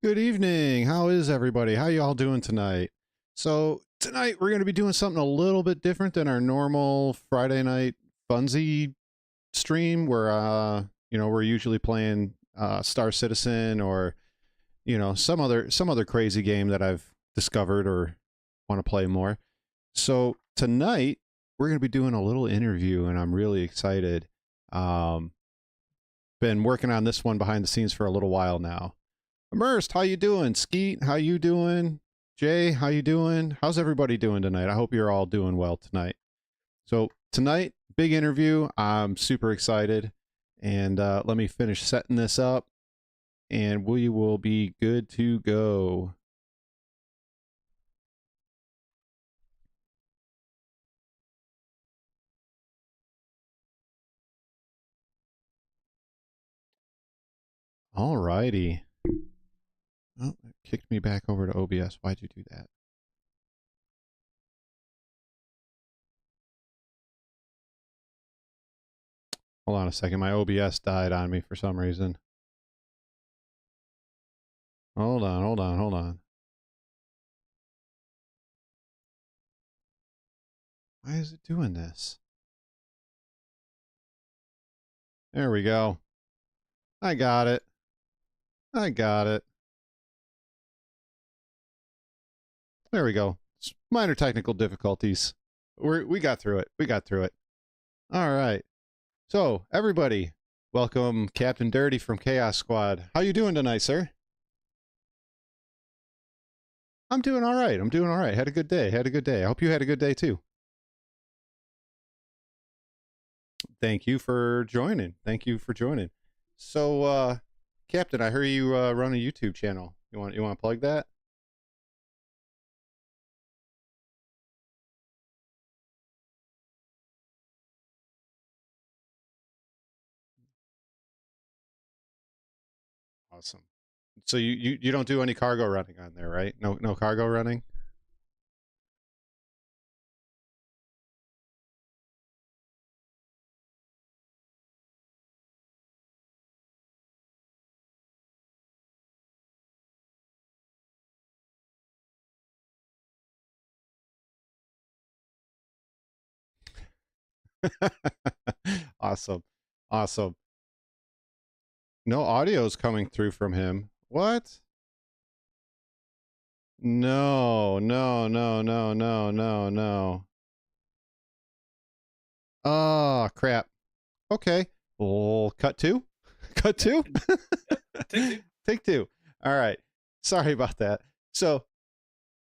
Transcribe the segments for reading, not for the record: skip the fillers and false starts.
Good evening. How is everybody? How you all doing tonight? So tonight we're going to be doing something a little bit different than our normal Friday night funsy stream where we're usually playing Star Citizen or some other crazy game that I've discovered or want to play more. So tonight we're going to be doing a little interview and I'm really excited. Been working on this one behind the scenes for a little while now. Immersed, how you doing? Skeet, how you doing? Jay, how you doing? How's everybody doing tonight? I hope you're all doing well tonight. So tonight, big interview. I'm super excited. And let me finish setting this up and we will be good to go. All righty. Oh, it kicked me back over to OBS. Why'd you do that? Hold on a second. My OBS died on me for some reason. Hold on. Why is it doing this? There we go. I got it. There we go. Minor technical difficulties. We got through it. All right. So, everybody, welcome Captain Dirty from Chaos Squad. How you doing tonight, sir? I'm doing all right. Had a good day. I hope you had a good day too. Thank you for joining. So, Captain, I heard you run a YouTube channel. You want to plug that? Awesome. So you don't do any cargo running on there, right? No cargo running? Awesome. No audio's coming through from him. What? No. Oh, crap. Okay. Well, cut two? Cut two? Take two. Take two. All right. Sorry about that. So,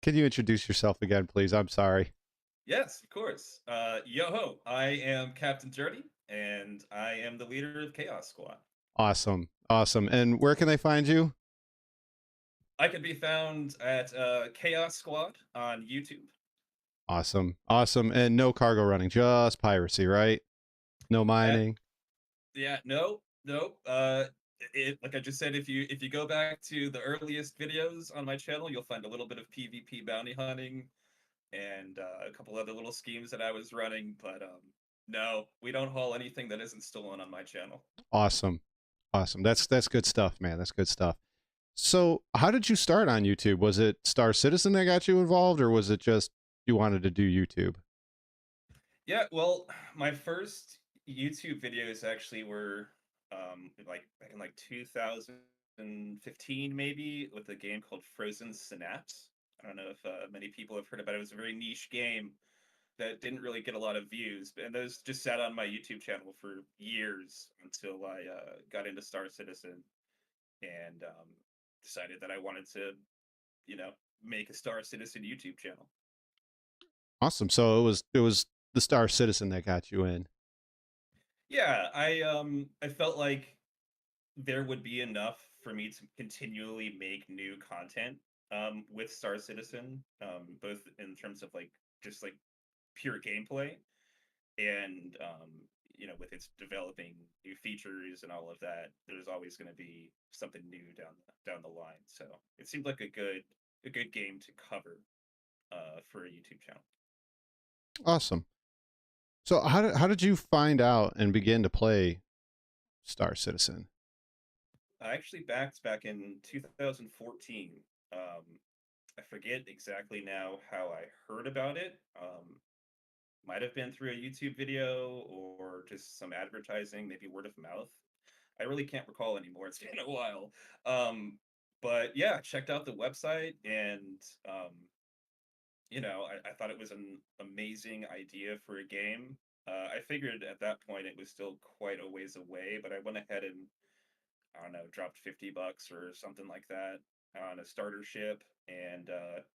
can you introduce yourself again, please? I'm sorry. Yes, of course. Yo-ho, I am Captain Dirty, and I am the leader of Chaos Squad. Awesome. And where can they find you? I can be found at Chaos Squad on YouTube. Awesome. And no cargo running, just piracy, right? No mining. No. Like I just said, if you go back to the earliest videos on my channel, you'll find a little bit of PvP bounty hunting and a couple other little schemes that I was running. But no, we don't haul anything that isn't stolen on my channel. Awesome. That's good stuff, man. That's good stuff. So, how did you start on YouTube? Was it Star Citizen that got you involved, or was it just you wanted to do YouTube? Yeah, well, my first YouTube videos actually were like back in like 2015 maybe with a game called Frozen Synapse. I don't know if many people have heard about it. It was a very niche game that didn't really get a lot of views, and those just sat on my YouTube channel for years until I got into Star Citizen and decided that I wanted to, make a Star Citizen YouTube channel. Awesome. So it was the Star Citizen that got you in. Yeah, I felt like there would be enough for me to continually make new content with Star Citizen, both in terms of like just like pure gameplay and with its developing new features and all of that. There's always going to be something new down the line. So it seemed like a good game to cover for a YouTube channel. Awesome. So how did you find out and begin to play Star Citizen? I actually back in 2014. I forget exactly now how I heard about it. Might have been through a YouTube video or just some advertising, maybe word of mouth. I really can't recall anymore. It's been a while. Um, but yeah, checked out the website and I thought it was an amazing idea for a game. I figured at that point it was still quite a ways away, but I went ahead and I don't know, dropped $50 or something like that on a starter ship and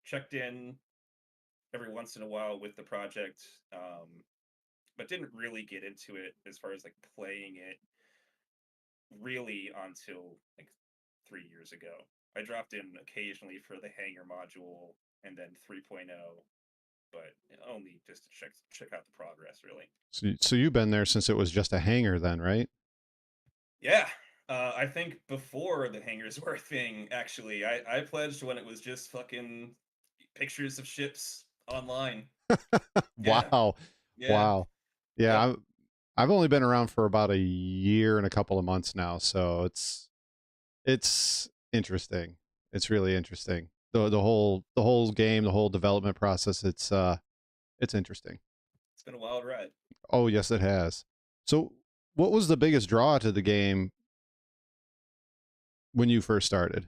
checked in every once in a while with the project, but didn't really get into it as far as like playing it really until like 3 years ago. I dropped in occasionally for the hangar module and then 3.0, but only just to check out the progress really. So you've been there since it was just a hangar then, right? Yeah. I think before the hangars were a thing, actually. I pledged when it was just fucking pictures of ships online. Yeah. Wow. Yeah. Wow. Yeah, Yep. I've only been around for about a year and a couple of months now, so it's interesting. It's really interesting. The whole game, the whole development process, it's interesting. It's been a wild ride. Oh, yes it has. So, what was the biggest draw to the game when you first started?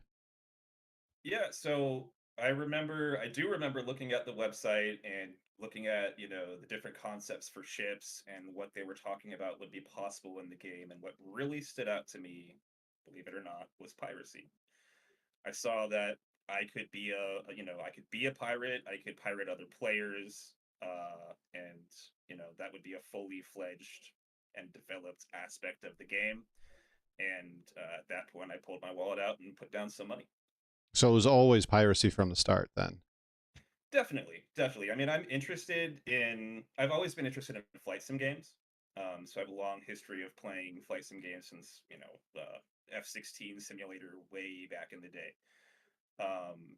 Yeah, so I do remember looking at the website and looking at, the different concepts for ships and what they were talking about would be possible in the game. And what really stood out to me, believe it or not, was piracy. I saw that I could be a pirate. I could pirate other players, and that would be a fully fledged and developed aspect of the game. And at that point, I pulled my wallet out and put down some money. So, it was always piracy from the start then. Definitely, definitely. I mean, I've always been interested in flight sim games. So I have a long history of playing flight sim games since, the F-16 simulator way back in the day. Um,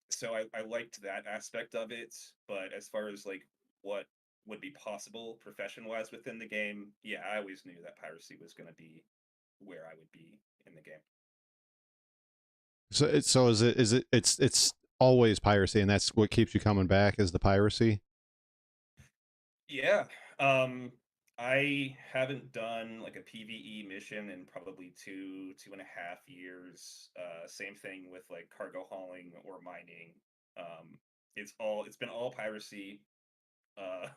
so I liked that aspect of it, but as far as like what would be possible profession wise within the game, yeah, I always knew that piracy was going to be where I would be in the game. So it's always piracy, and that's what keeps you coming back is the piracy. Yeah. Um, I haven't done like a PvE mission in probably 2.5 years. Same thing with like cargo hauling or mining. It's been all piracy. Uh,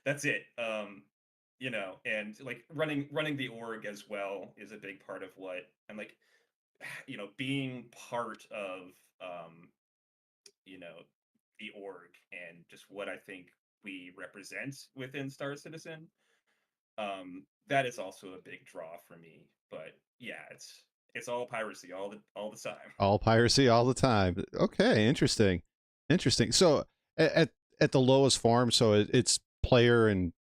that's it. And like running the org as well is a big part of what I'm like, being part of you know, the org and just what I think we represent within Star Citizen. That is also a big draw for me. But yeah, it's all piracy all the time. All piracy all the time. Okay, interesting. Interesting. So at the lowest form, so it's player and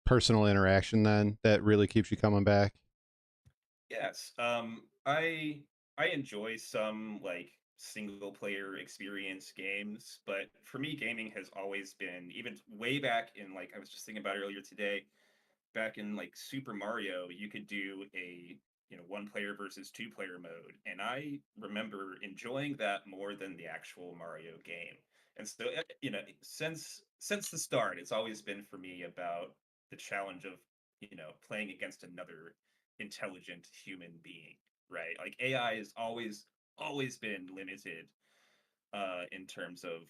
personal interaction then that really keeps you coming back. Yes. I enjoy some like single player experience games, but for me gaming has always been even way back in like I was just thinking about earlier today, back in like Super Mario, you could do a one player versus two player mode, and I remember enjoying that more than the actual Mario game. And so since the start, it's always been for me about the challenge of playing against another intelligent human being, right? Like AI has always been limited in terms of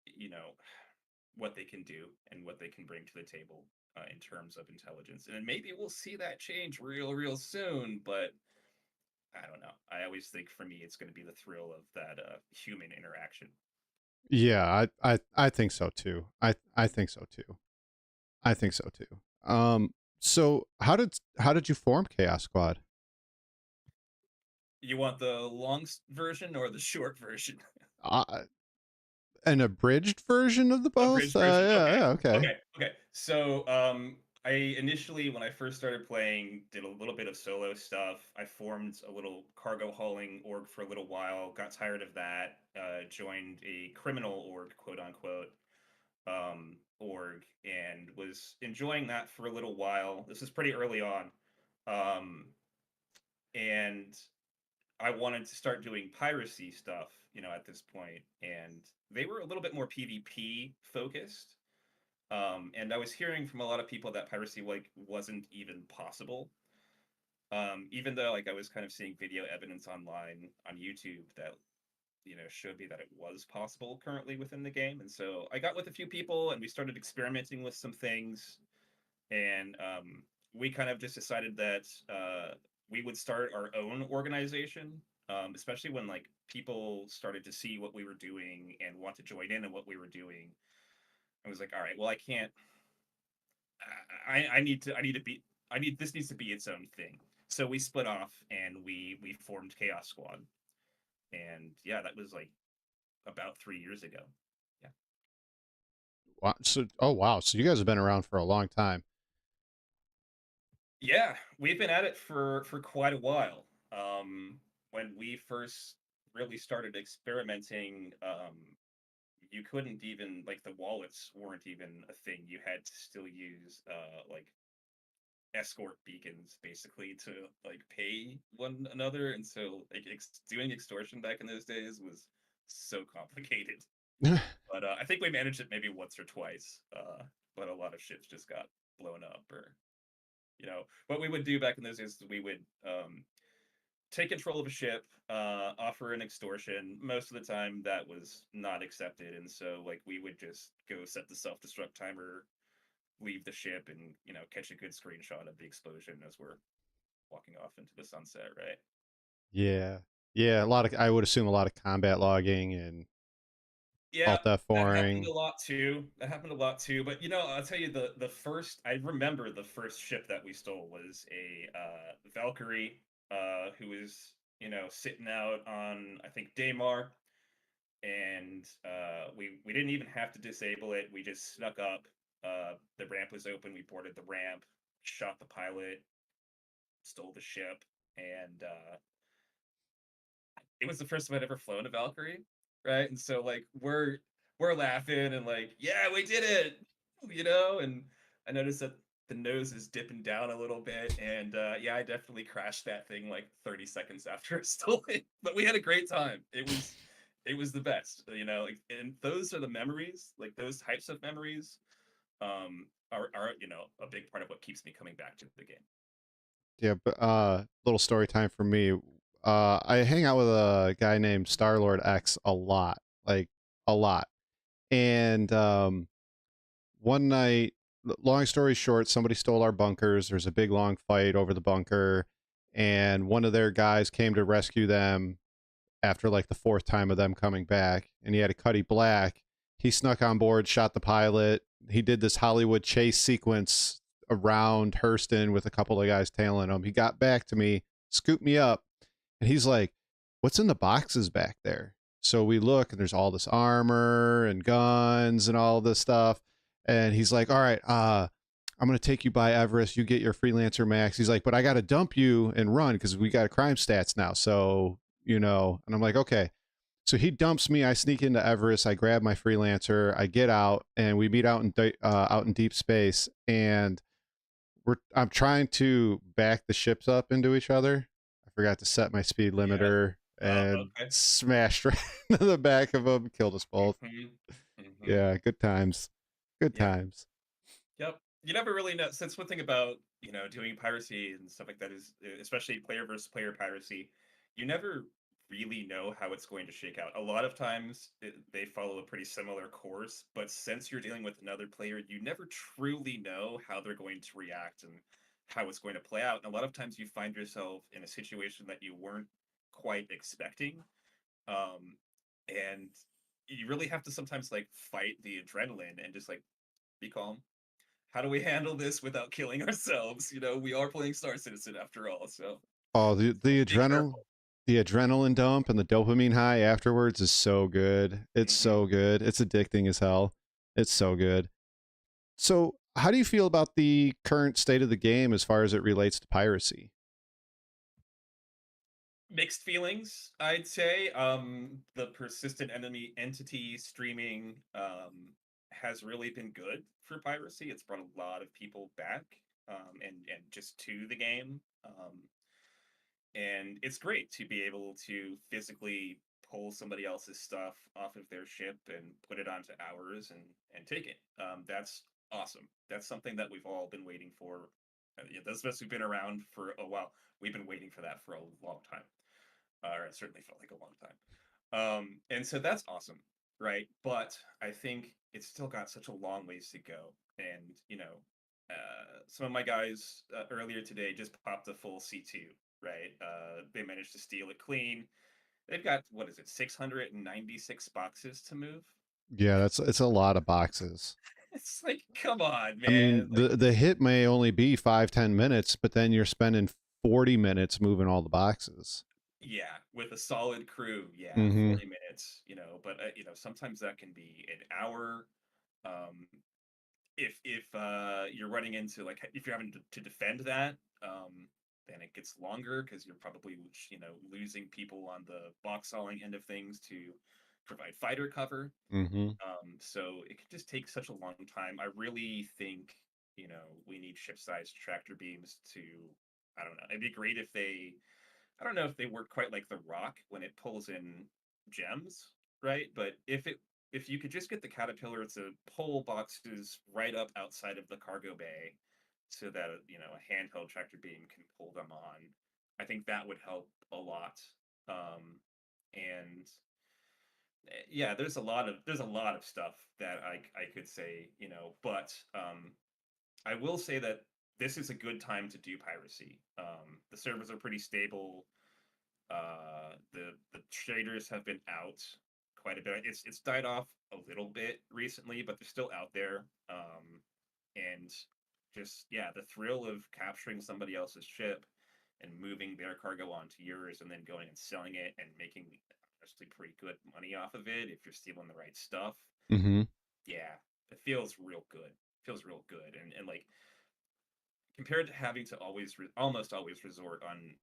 you know what they can do and what they can bring to the table in terms of intelligence. And maybe we'll see that change real soon, but I don't know. I always think for me, it's going to be the thrill of that human interaction. Yeah, I think so too. I think so too. I think so too. So how did you form Chaos Squad? You want the long version or the short version? Uh, an abridged version of the both? Abridged version. Yeah, Okay. yeah, okay. Okay. So, I initially, when I first started playing, did a little bit of solo stuff. I formed a little cargo hauling org for a little while. Got tired of that. Joined a criminal org, quote unquote, org, and was enjoying that for a little while. This is pretty early on, and I wanted to start doing piracy stuff, at this point, and they were a little bit more PvP focused. And I was hearing from a lot of people that piracy like wasn't even possible. Even though like I was kind of seeing video evidence online on YouTube that showed me that it was possible currently within the game. And so I got with a few people and we started experimenting with some things. And we kind of just decided that we would start our own organization, especially when like people started to see what we were doing and want to join in on what we were doing. I was like, all right, well, I can't. I need to be. I need this needs to be its own thing. So we split off and we formed Chaos Squad. And yeah, that was like about 3 years ago. Yeah. Wow. So, oh wow. So you guys have been around for a long time. Yeah, we've been at it for quite a while. When we first really started experimenting, you couldn't even like the wallets weren't even a thing. You had to still use like escort beacons basically to like pay one another, and so like doing extortion back in those days was so complicated. But I think we managed it maybe once or twice. But a lot of ships just got blown up, or what we would do back in those days is we would take control of a ship, offer an extortion. Most of the time, that was not accepted, and so like we would just go set the self-destruct timer, leave the ship, and catch a good screenshot of the explosion as we're walking off into the sunset. Right? Yeah. Yeah. A lot of, I would assume a lot of combat logging and Yeah, alt F that happened foring. a lot too. That happened a lot too. But I'll tell you the first I remember the first ship that we stole was a Valkyrie, who was sitting out on I think Daymar, and we didn't even have to disable it. We just snuck up. The ramp was open. We boarded the ramp, shot the pilot, stole the ship, and it was the first time I'd ever flown a Valkyrie, right? And so like we're laughing and like, yeah, we did it, And I noticed that the nose is dipping down a little bit, and yeah, I definitely crashed that thing like 30 seconds after I stole it. But we had a great time. It was the best, Like, and those are the memories, like those types of memories, are a big part of what keeps me coming back to the game. Yeah. But little story time for me. I hang out with a guy named Starlord X a lot, like a lot. And one night, long story short, somebody stole our bunkers. There's a big long fight over the bunker, and one of their guys came to rescue them after like the fourth time of them coming back, and he had a Cuddy Black. He snuck on board, shot the pilot. He did this Hollywood chase sequence around Hurston with a couple of guys tailing him. He got back to me, scooped me up, and he's like, "What's in the boxes back there?" So we look, and there's all this armor and guns and all this stuff. And he's like, "All right, I'm gonna take you by Everest. You get your freelancer max." He's like, "But I gotta dump you and run because we got crime stats now." So and I'm like, okay. So he dumps me. I sneak into Everest. I grab my freelancer. I get out, and we meet out in deep space. And I'm trying to back the ships up into each other. I forgot to set my speed Yeah. limiter and Okay. smashed right into the back of them. Killed us both. Hmm. Hmm. Yeah, good times. Good Yeah. times. Yep. You never really know. Since one thing about doing piracy and stuff like that is, especially player versus player piracy, you never really know how it's going to shake out. A lot of times they follow a pretty similar course, but since you're dealing with another player, you never truly know how they're going to react and how it's going to play out. And a lot of times you find yourself in a situation that you weren't quite expecting, um, and you really have to sometimes like fight the adrenaline and just like be calm. How do we handle this without killing ourselves? We are playing Star Citizen after all, so Oh, the be adrenaline, careful. the adrenaline dump and the dopamine high afterwards is so good. It's Hmm. so good. It's addicting as hell. It's so good. So, how do you feel about the current state of the game as far as it relates to piracy? Mixed feelings, I'd say. The persistent enemy entity streaming has really been good for piracy. It's brought a lot of people back, and just to the game. And it's great to be able to physically pull somebody else's stuff off of their ship and put it onto ours and take it. That's awesome. That's something that we've all been waiting for. Yeah, those of us who've been around for a while, we've been waiting for that for a long time. Or it certainly felt like a long time. And so that's awesome, right? But I think it's still got such a long ways to go. And, some of my guys earlier today just popped a full C2, right? They managed to steal it clean. They've got, what is it, 696 boxes to move? Yeah, it's a lot of boxes. It's like, come on, I man. mean, Like, the hit may only be 5-10 minutes, but then you're spending 40 minutes moving all the boxes. yeah, with a solid crew, yeah, Mm-hmm. 40 minutes, but, sometimes that can be an hour. Um, if you're running into like if you're having to defend that, then it gets longer because you're probably losing people on the box hauling end of things to provide fighter cover. Mm-hmm. So it can just take such a long time. I really think we need ship-sized tractor beams to. I don't know. It'd be great if they. I don't know if they work quite like the Rock when it pulls in gems, right? But if you could just get the Caterpillar to pull boxes right up outside of the cargo bay so that a handheld tractor beam can pull them on, I think that would help a lot. And yeah, there's a lot of stuff that I could say, but I will say that this is a good time to do piracy. The servers are pretty stable. The traders have been out quite a bit. It's died off a little bit recently, but they're still out there. And just yeah, the thrill of capturing somebody else's ship and moving their cargo onto yours, and then going and selling it and making actually pretty good money off of it if you're stealing the right stuff. Mm-hmm. Yeah, it feels real good. Feels real good, and like compared to having to almost always resort on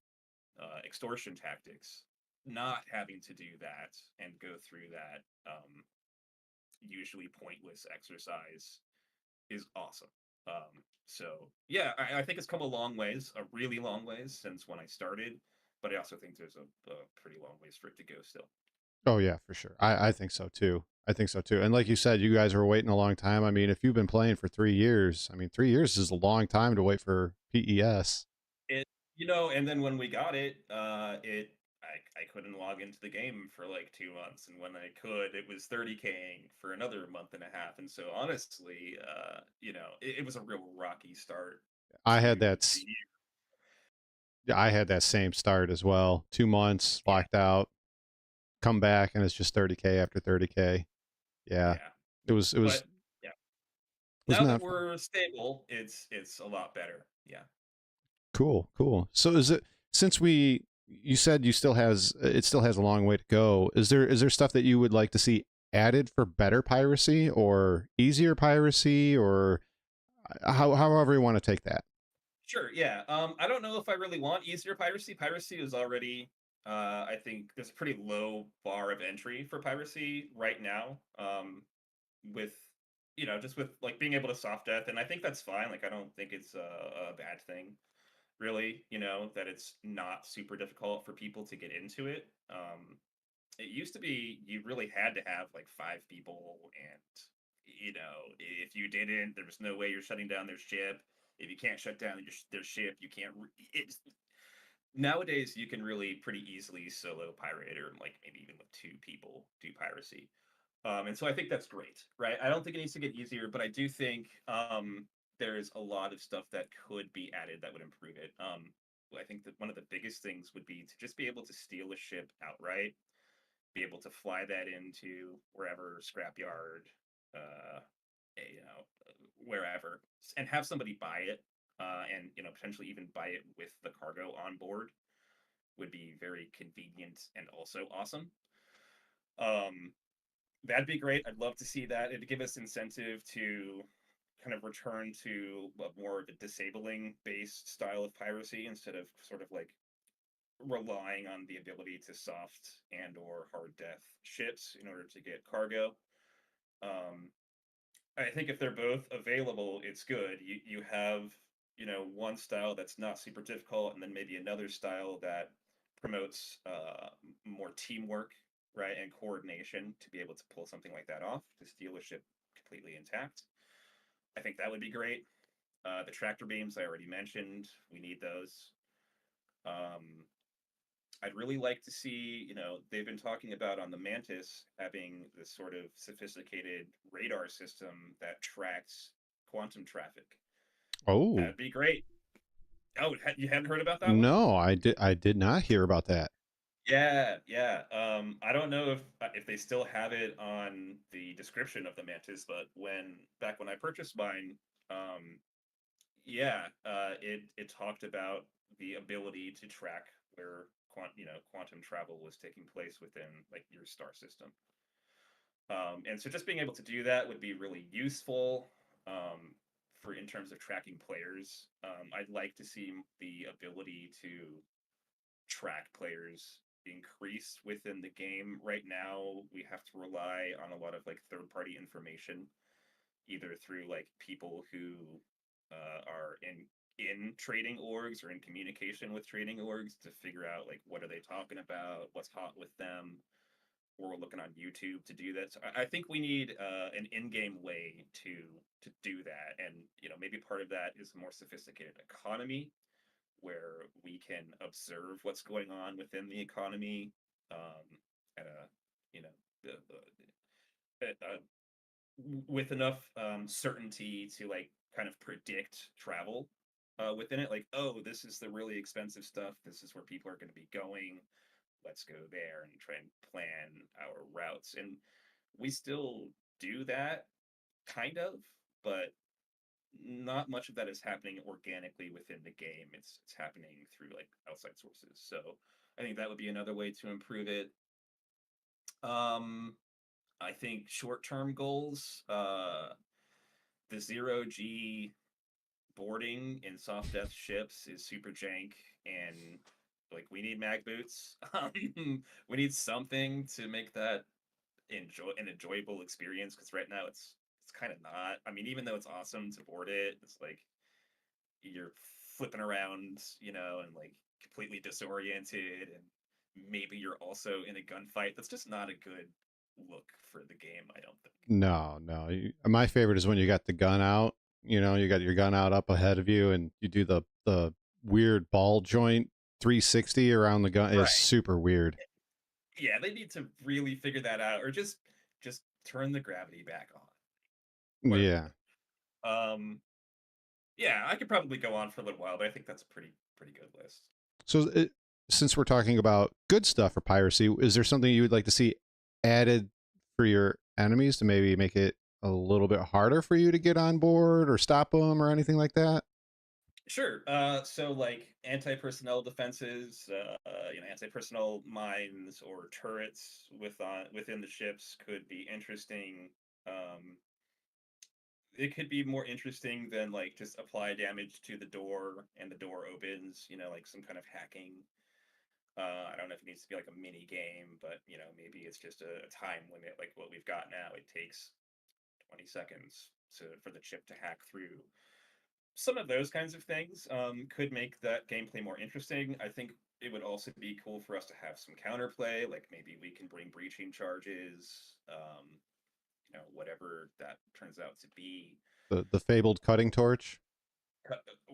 extortion tactics, not having to do that and go through that usually pointless exercise is awesome. So yeah, I think it's come a long ways, a really long ways since when I started, but I also think there's a pretty long ways for it to go still. Oh yeah, for sure. I think so too. I think so too. And like you said, you guys were waiting a long time. I mean, if you've been playing for 3 years, I mean, 3 years is a long time to wait for PES. It and then when we got it, I couldn't log into the game for like 2 months, and when I could, it was 30K for another month and a half. And so honestly, it was a real rocky start I to had that. the year. Yeah, I had that same start as well. 2 months Yeah, locked out, come back, and it's just 30K after 30K. Yeah, yeah. it was But yeah, was now that not fun. we're stable, it's a lot better. Yeah. Cool, cool. So is it, since we, you said you still has, it still has a long way to go. Is there stuff that you would like to see added for better piracy or easier piracy, or however you want to take that? Sure, yeah. I don't know if I really want easier piracy. Piracy is already, I think there's a pretty low bar of entry for piracy right now. With, just with like being able to soft death, and I think that's fine. Like, I don't think it's a bad thing, really. That it's not super difficult for people to get into it. It used to be you really had to have like 5 people, and if you didn't, there was no way you're shutting down their ship. If you can't shut down their ship, you can't. It's nowadays you can really pretty easily solo pirate, or like maybe even with 2 people do piracy. And so I think that's great, right? I don't think it needs to get easier, but I do think there's a lot of stuff that could be added that would improve it. I think that one of the biggest things would be to just be able to steal a ship outright, be able to fly that into wherever scrapyard, uh, wherever, and have somebody buy it, and potentially even buy it with the cargo on board would be very convenient and also awesome. Um, that'd be great. I'd love to see that. It'd give us incentive to kind of return to a more of a disabling based style of piracy instead of sort of like relying on the ability to soft and or hard death ships in order to get cargo. Um, I think if they're both available, it's good. You have one style that's not super difficult, and then maybe another style that promotes more teamwork, right, and coordination to be able to pull something like that off, to steal a ship completely intact. I think that would be great. The tractor beams I already mentioned, we need those. Um, I'd really like to see, they've been talking about on the Mantis having this sort of sophisticated radar system that tracks quantum traffic. Oh, That'd be great. Oh, you hadn't heard about that one? no, I did not hear about that. Yeah, yeah. I don't know if they still have it on the description of the Mantis, but back when I purchased mine, um, yeah, it talked about the ability to track where quantum travel was taking place within like your star system. And so just being able to do that would be really useful for in terms of tracking players. I'd like to see the ability to track players increase within the game. Right now, we have to rely on a lot of like third-party information, either through like people who are in trading orgs or in communication with trading orgs to figure out like what are they talking about, what's hot with them, or we're looking on YouTube to do that. So I think we need an in-game way to do that, and maybe part of that is a more sophisticated economy where we can observe what's going on within the economy at a you know with enough certainty to like kind of predict travel within it. Like, oh, this is the really expensive stuff. This is where people are going to be going. Let's go there and try and plan our routes. And we still do that kind of, but not much of that is happening organically within the game. It's happening through like outside sources. So I think that would be another way to improve it. Um, I think short-term goals, the zero G boarding in soft death ships is super jank, and like we need mag boots. We need something to make that an enjoyable experience, because right now it's kind of not. I mean, even though it's awesome to board it, it's like you're flipping around, and like completely disoriented, and maybe you're also in a gunfight. That's just not a good look for the game, I don't think. No, no. My favorite is when you got the gun out. You got your gun out up ahead of you, and you do the weird ball joint 360 around the gun. It's Right. super weird. Yeah, they need to really figure that out, or just turn the gravity back on. Whatever you Yeah. think. Um, yeah, I could probably go on for a little while, but I think that's a pretty good list. So, since we're talking about good stuff for piracy, is there something you would like to see added for your enemies to maybe make it a little bit harder for you to get on board or stop them or anything like that? Sure. So like anti-personnel defenses, anti-personnel mines or turrets within the ships could be interesting. Um, it could be more interesting than like just apply damage to the door and the door opens. Like some kind of hacking. I don't know if it needs to be like a mini game, but maybe it's just a time limit, like what we've got now. It takes 20 seconds for the chip to hack through. Some of those kinds of things could make that gameplay more interesting. I think it would also be cool for us to have some counterplay, like maybe we can bring breaching charges, whatever that turns out to be. The fabled cutting torch.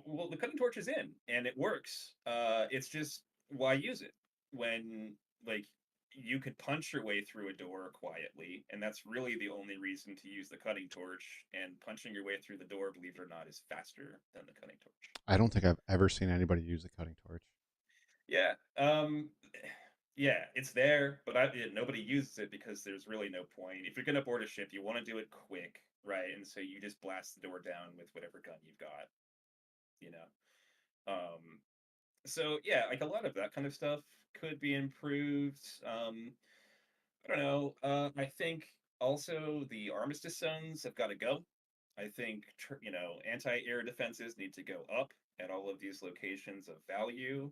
Well, the cutting torch is in and it works. It's just, why use it when like you could punch your way through a door quietly, and that's really the only reason to use the cutting torch. And punching your way through the door, believe it or not, is faster than the cutting torch. I don't think I've ever seen anybody use the cutting torch. Yeah. Yeah, it's there, but nobody uses it because there's really no point. If you're gonna board a ship, you want to do it quick, right? And so you just blast the door down with whatever gun you've got, you know. Um, so yeah, like a lot of that kind of stuff could be improved. I don't know. I think also the armistice zones have got to go. I think anti-air defenses need to go up at all of these locations of value.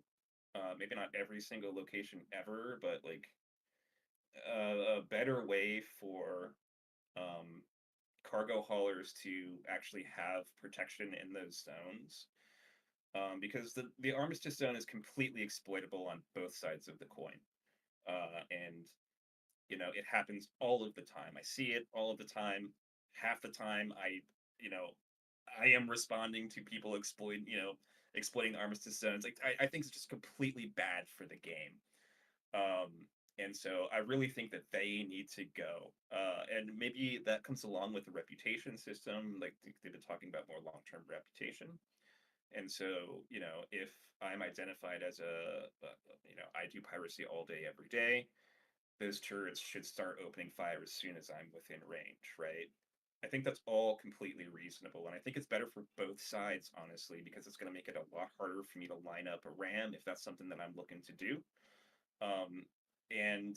Maybe not every single location ever, but like a better way for um, cargo haulers to actually have protection in those zones. because the armistice zone is completely exploitable on both sides of the coin, and it happens all of the time. I see it all of the time. Half the time, you know, I am responding to people exploiting armistice zones. Like I think it's just completely bad for the game. Um, and so I really think that they need to go. And maybe that comes along with the reputation system. Like they've been talking about more long-term reputation. And so, if I'm identified as I do piracy all day, every day, those turrets should start opening fire as soon as I'm within range, right? I think that's all completely reasonable. And I think it's better for both sides, honestly, because it's going to make it a lot harder for me to line up a ram if that's something that I'm looking to do. Um, and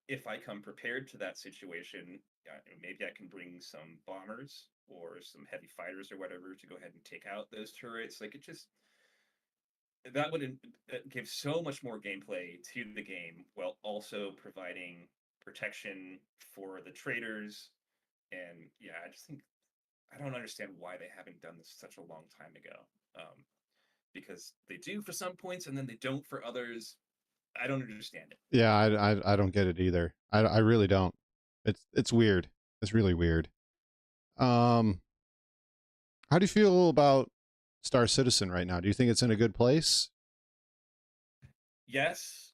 if I come prepared to that situation, maybe I can bring some bombers or some heavy fighters or whatever to go ahead and take out those turrets. Like it just that would give so much more gameplay to the game while also providing protection for the traders. And yeah, I just think I don't understand why they haven't done this such a long time ago. Because they do for some points and then they don't for others. I don't understand it. Yeah, I don't get it either. I really don't. It's weird. It's really weird. Um, how do you feel about Star Citizen right now? Do you think it's in a good place? Yes,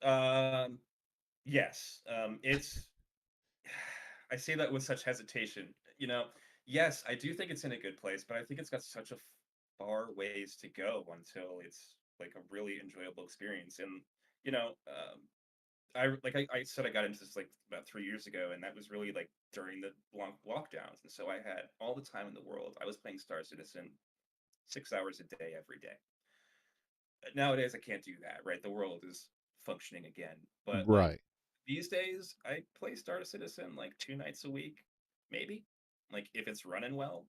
yes. It's I say that with such hesitation. Yes, I do think it's in a good place, but I think it's got such a far ways to go until it's like a really enjoyable experience. And you know, I said I got into this like about 3 years ago, and that was really like during the long lockdowns, and so I had all the time in the world. I was playing Star Citizen 6 hours a day every day. Nowadays I can't do that, right? The world is functioning again. But like Right. these days, I play Star Citizen like 2 nights a week, maybe. Like if it's running well,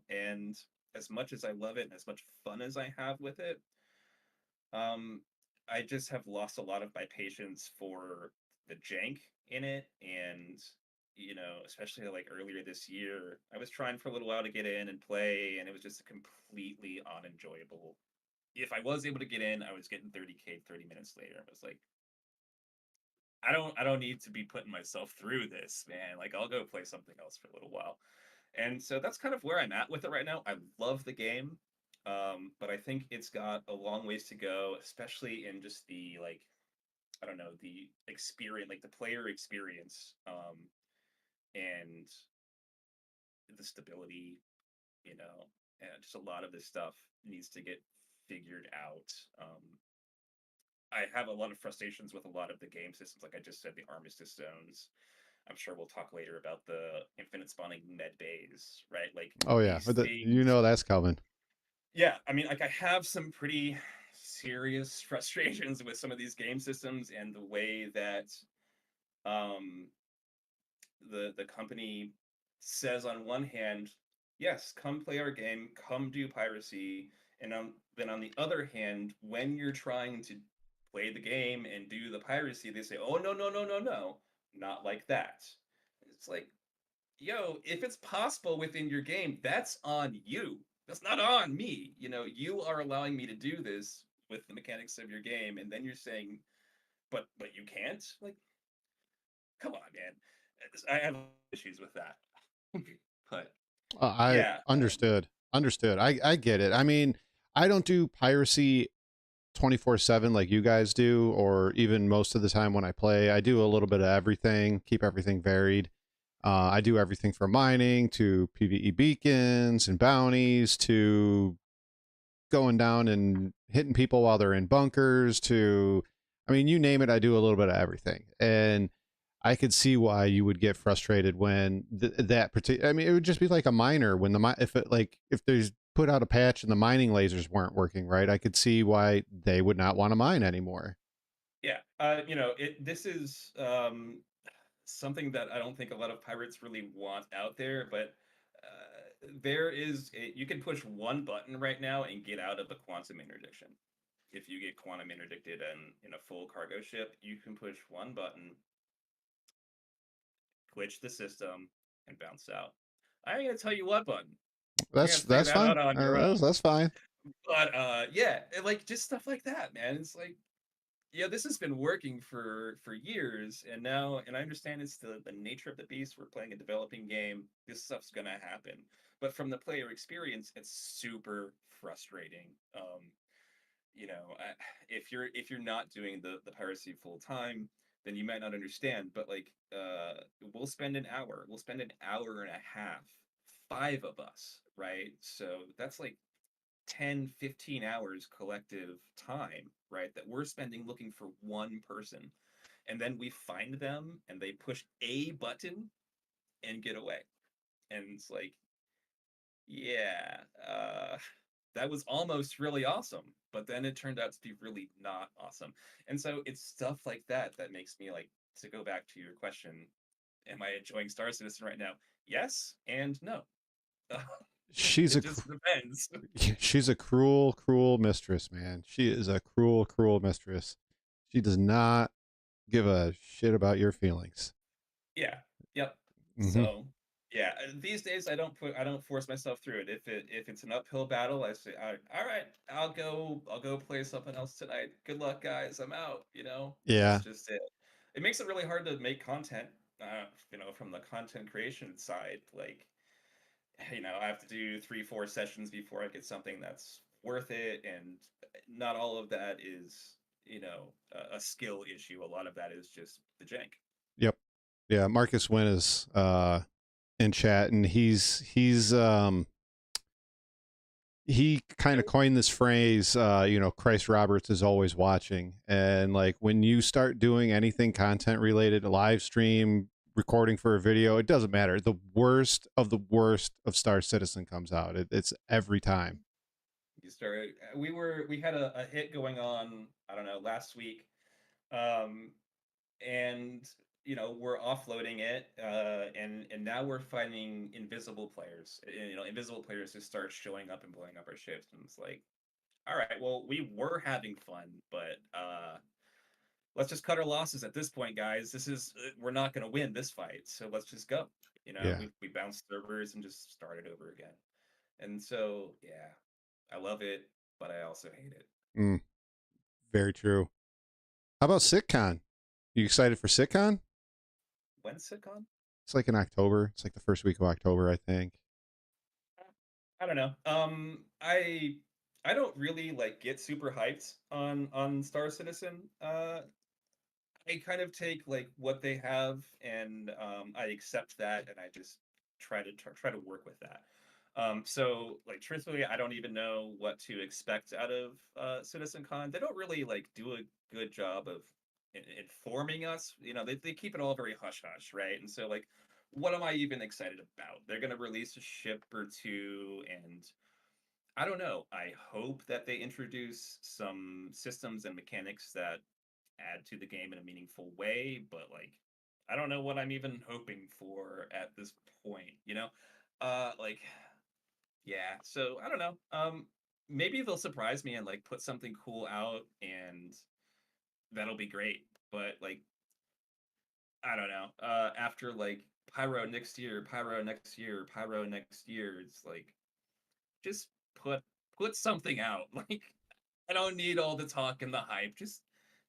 and as much as I love it and as much fun as I have with it, um, I just have lost a lot of my patience for the jank in it. And especially like earlier this year, I was trying for a little while to get in and play, and it was just completely unenjoyable. If I was able to get in, I was getting 30K 30 minutes later. I was like, I don't need to be putting myself through this, man. Like I'll go play something else for a little while. And so that's kind of where I'm at with it right now. I love the game. But I think it's got a long ways to go, especially in just the like I don't know, the experience, like the player experience, and the stability, and just a lot of this stuff needs to get figured out. I have a lot of frustrations with a lot of the game systems, like I just said, the armistice zones. I'm sure we'll talk later about the infinite spawning med bays, right? Like Oh yeah, these you things. know that's coming. Yeah, I mean, like I have some pretty serious frustrations with some of these game systems and the way that um the company says on one hand, yes, come play our game, come do piracy, and then on the other hand, when you're trying to play the game and do the piracy, they say, oh no no no no no, not like that. It's like, yo, if it's possible within your game, that's on you. That's not on me. You are allowing me to do this with the mechanics of your game, and then you're saying, but you can't. Like, come on, man. I have issues with that. But I yeah, understood. I get it. I mean, I don't do piracy 24/7 like you guys do, or even most of the time when I play. I do a little bit of everything, keep everything varied. I do everything from mining to PvE beacons and bounties to going down and hitting people while they're in bunkers to, I mean, you name it, I do a little bit of everything. And I could see why you would get frustrated when that particular, I mean, it would just be like a miner when if it like, if there's put out a patch and the mining lasers weren't working right, I could see why they would not want to mine anymore. yeah. This is something that I don't think a lot of pirates really want out there, but you can push one button right now and get out of a quantum interdiction. If you get quantum interdicted in a full cargo ship, you can push one button, glitch the system, and bounce out. I ain't gonna tell you what button. You're gonna have to figure That's that fine. out on your own. That's fine. But yeah, like just stuff like that, man. It's like, yeah, this has been working for years, and now, and I understand it's the nature of the beast. We're playing a developing game. This stuff's gonna happen, but from the player experience, it's super frustrating. You know, if you're not doing the piracy full time, then you might not understand. But like, we'll spend an hour and a half, five of us, right? So that's like 10, 15 hours collective time, right? That we're spending looking for one person. And then we find them and they push a button and get away. And it's like, yeah, that was almost really awesome. But then it turned out to be really not awesome. And so it's stuff like that that makes me like, to go back to your question, am I enjoying Star Citizen right now? Yes and no. She's It a just depends. she's a cruel, cruel mistress, man. She is a cruel, cruel mistress. She does not give a shit about your feelings. Yeah. Yep. Hmm. So, yeah, these days I don't force myself through it. If it's an uphill battle, I say, all right, I'll go play something else tonight. Good luck, guys. I'm out. That's Yeah. just it. It makes it really hard to make content. From the content creation side, like, I have to do 3, 4 sessions before I get something that's worth it, and not all of that is a skill issue. A lot of that is just the jank. Yep. Yeah. Marcus Wynn is in chat, and he kind of coined this phrase, Christ Roberts is always watching. And like when you start doing anything content related, a live stream, recording for a video, it doesn't matter. The worst of Star Citizen comes out. It's every time. You started. We had a hit going on. I don't know, last week, um, and we're offloading it, and now we're finding invisible players. Invisible players who start showing up and blowing up our ships, and it's like, all right, well, we were having fun, but let's just cut our losses at this point, guys. We're not going to win this fight, so let's just go. Yeah. We bounced servers and just started over again. And so, yeah, I love it, but I also hate it. Mm, very true. How about SitCon? You excited for SitCon? When's SitCon? It's like in October. It's like the first week of October, I think. I don't know. I don't really like get super hyped on Star Citizen. I kind of take like what they have, and I accept that, and I just try to work with that. So like truthfully, I don't even know what to expect out of CitizenCon. They don't really like do a good job of informing us. They keep it all very hush hush, right? And so like, what am I even excited about? They're gonna release a ship or two, and I don't know. I hope that they introduce some systems and mechanics that add to the game in a meaningful way, but like, I don't know what I'm even hoping for at this point, like, yeah, so I don't know. Maybe they'll surprise me and like put something cool out, and that'll be great. But like, I don't know. After like Pyro next year, Pyro next year, Pyro next year, it's like, just put put something out. Like, I don't need all the talk and the hype. Just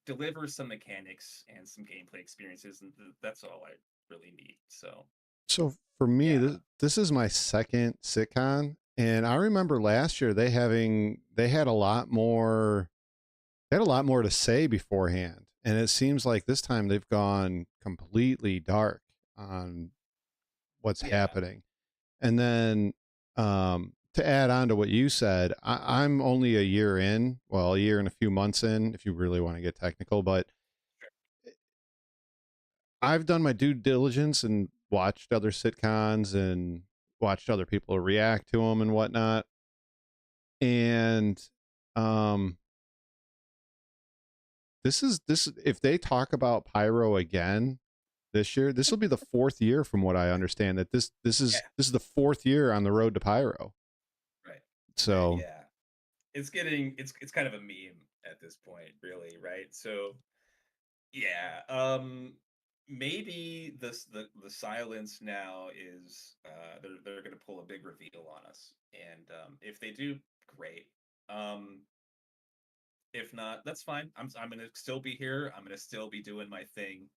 deliver some mechanics and some gameplay experiences, and that's all I really need. So, So for me, yeah, this is my second sitcon, and I remember last year they had a lot more to say beforehand, and it seems like this time they've gone completely dark on what's yeah, happening. And then to add on to what you said, I'm only a year in, well, a year and a few months in, if you really want to get technical, but I've done my due diligence and watched other sitcoms and watched other people react to them and whatnot. And um, this if they talk about Pyro again this year, this will be the fourth year, from what I understand. That yeah, this is the fourth year on the road to Pyro. right, So yeah. It's kind of a meme at this point, really, right? So, yeah, maybe the silence now is they're gonna pull a big reveal on us, and if they do, great. Um, if not, that's fine. I'm gonna still be here. I'm gonna still be doing my thing.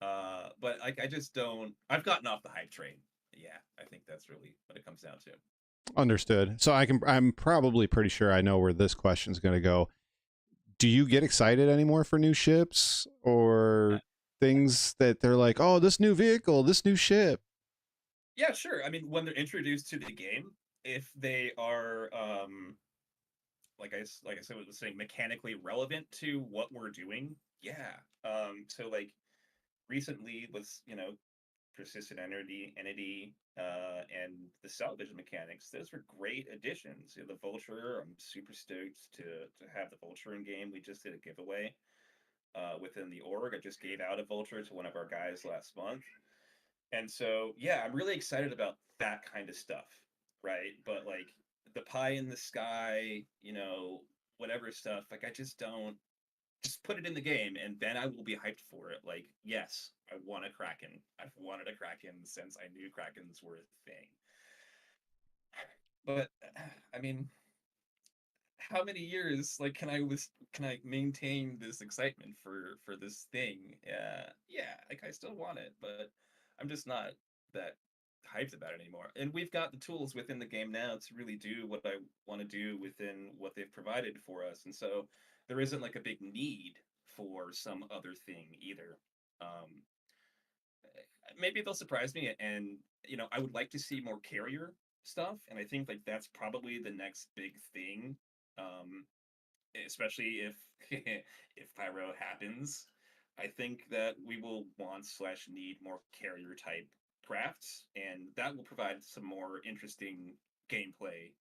But like I just don't. I've gotten off the hype train. Yeah, I think that's really what it comes down to. Understood. So I'm probably pretty sure I know where this question's going to go. Do you get excited anymore for new ships or things that they're like, oh, this new vehicle, this new ship? Yeah, sure. I mean, when they're introduced to the game, if they are like I said, was saying mechanically relevant to what we're doing, yeah. So like recently was persistent entity and the salvage mechanics. Those were great additions. The Vulture, I'm super stoked to have the Vulture in game. We just did a giveaway within the org. I just gave out a Vulture to one of our guys last month. And so, yeah, I'm really excited about that kind of stuff, right? But like the pie in the sky, whatever stuff, like I just don't just put it in the game and then I will be hyped for it. Like, yes, I want a Kraken. I've wanted a Kraken since I knew Krakens were a thing. But I mean, how many years like can I maintain this excitement for this thing? Yeah, like I still want it, but I'm just not that hyped about it anymore. And we've got the tools within the game now to really do what I want to do within what they've provided for us. And so there isn't like a big need for some other thing either. Um, Maybe they'll surprise me and I would like to see more carrier stuff, and I think like that's probably the next big thing. Um, Especially if if pyro happens, I think that we will want slash need more carrier type crafts, and that will provide some more interesting gameplay.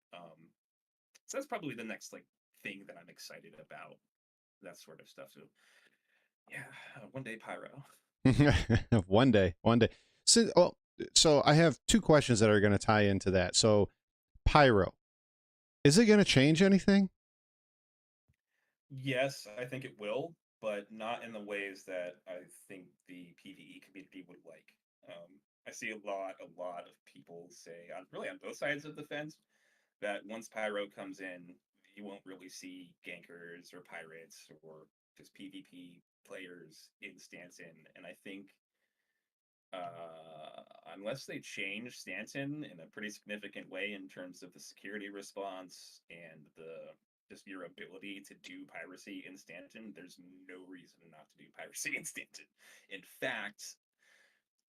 So that's probably the next like thing that I'm excited about, that sort of stuff. So yeah, one day pyro. One day, one day. So I have two questions that are going to tie into that. So pyro, is it going to change anything? Yes, I think it will, but not in the ways that I think the PvE community would like. I see a lot of people say on really on both sides of the fence that once Pyro comes in, you won't really see gankers or pirates or just PvP players in Stanton. And I think unless they change Stanton in a pretty significant way in terms of the security response and the just your ability to do piracy in Stanton, there's no reason not to do piracy in Stanton. In fact,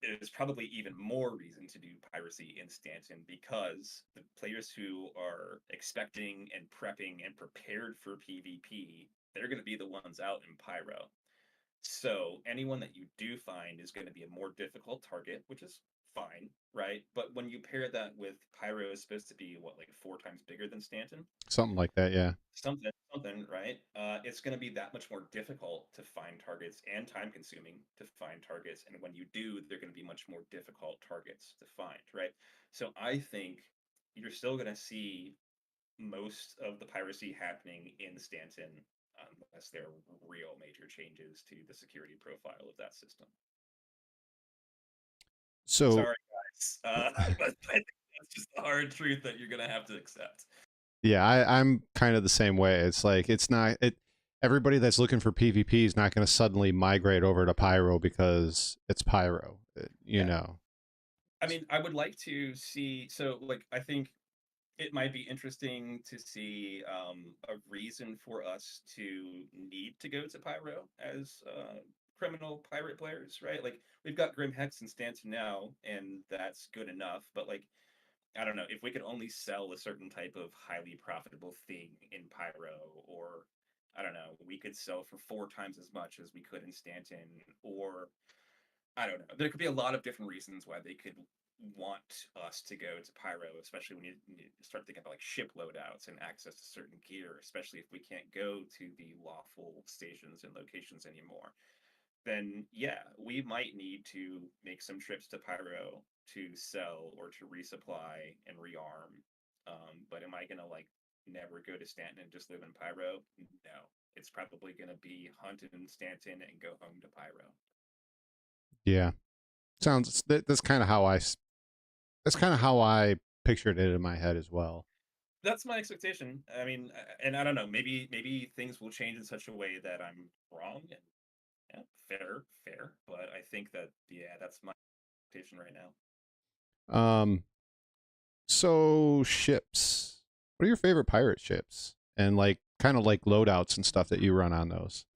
there's probably even more reason to do piracy in Stanton because the players who are expecting and prepping and prepared for PvP, they're going to be the ones out in Pyro. So anyone that you do find is going to be a more difficult target, which is fine, right? But when you pair that with Pyro is supposed to be what, like 4 times bigger than Stanton? Something like that, yeah. Something, right? It's going to be that much more difficult to find targets and time consuming to find targets. And when you do, they're going to be much more difficult targets to find, right? So I think you're still going to see most of the piracy happening in Stanton unless there are real major changes to the security profile of that system. So Sorry, guys, but I think that's just the hard truth that you're going to have to accept. yeah, I'm kind of the same way. It's like it's not it. Everybody that's looking for PvP is not going to suddenly migrate over to Pyro because it's Pyro. You Yeah. know. I mean, I would like to see, so like, I think it might be interesting to see a reason for us to need to go to Pyro as criminal pirate players, right? Like we've got Grim Hex and Stanton now, and that's good enough. But like, I don't know if we could only sell a certain type of highly profitable thing in Pyro, or I don't know, we could sell for 4 times as much as we could in Stanton, or I don't know. There could be a lot of different reasons why they could want us to go to Pyro, especially when you start thinking about like ship loadouts and access to certain gear, especially if we can't go to the lawful stations and locations anymore. Then yeah, we might need to make some trips to Pyro to sell or to resupply and rearm. But am I gonna like never go to Stanton and just live in Pyro? No. It's probably gonna be hunt in Stanton and go home to Pyro. Yeah. That's kind of how I pictured it in my head as well. That's my expectation. I mean, and I don't know, maybe things will change in such a way that I'm wrong. And yeah, fair. But I think that yeah, that's my expectation right now. Um, so ships. What are your favorite pirate ships? And like kind of like loadouts and stuff that you run on those.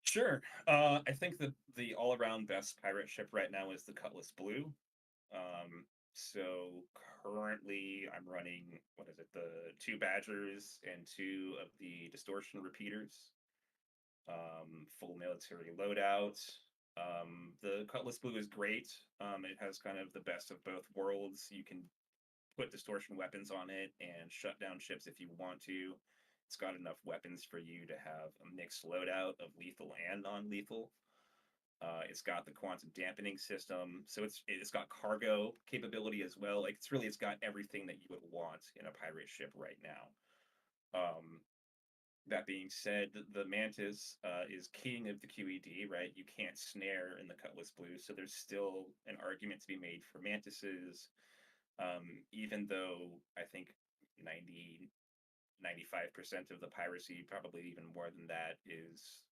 Sure. I think that the all-around best pirate ship right now is the Cutlass Blue. So currently I'm running, what is it, the two Badgers and two of the distortion repeaters. Full military loadout. The Cutlass Blue is great. It has kind of the best of both worlds. You can put distortion weapons on it and shut down ships if you want to. It's got enough weapons for you to have a mixed loadout of lethal and non-lethal. It's got the quantum dampening system, so it's got cargo capability as well. Like it's got everything that you would want in a pirate ship right now. That being said, the Mantis is king of the QED, right? You can't snare in the Cutlass Blue, so there's still an argument to be made for Mantises. Even though I think 95% of the piracy, probably even more than that, is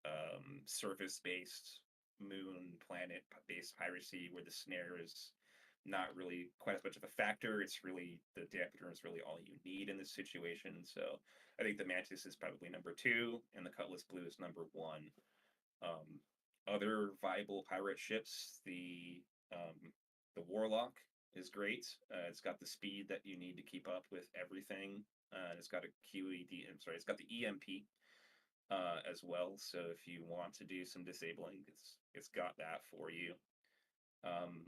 surface based, moon, planet based piracy, where the snare is not really quite as much of a factor. It's really the dampener is really all you need in this situation. So I think the Mantis is probably number two, and the Cutlass Blue is number one. Um, Other viable pirate ships, the Warlock is great. It's got the speed that you need to keep up with everything. It's got a QED. I'm sorry, it's got the EMP as well. So if you want to do some disabling, it's got that for you. Um,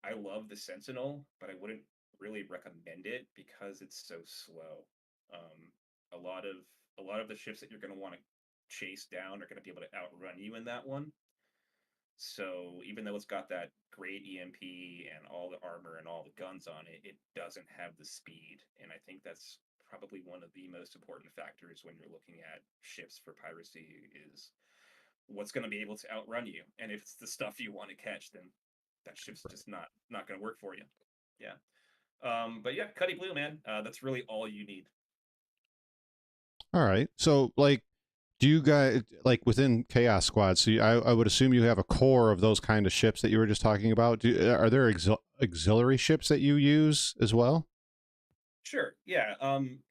I love the Sentinel, but I wouldn't really recommend it because it's so slow. Um, a lot of the ships that you're going to want to chase down are going to be able to outrun you in that one. So even though it's got that great EMP and all the armor and all the guns on it, it doesn't have the speed. And I think that's probably one of the most important factors when you're looking at ships for piracy is what's going to be able to outrun you. And if it's the stuff you want to catch, then that ship's just not going to work for you. Yeah. But yeah, Cuddy Blue, man, that's really all you need. All right. So like do you guys like within Chaos Squad? So I would assume you have a core of those kind of ships that you were just talking about. Are there auxiliary ships that you use as well? Sure. Yeah.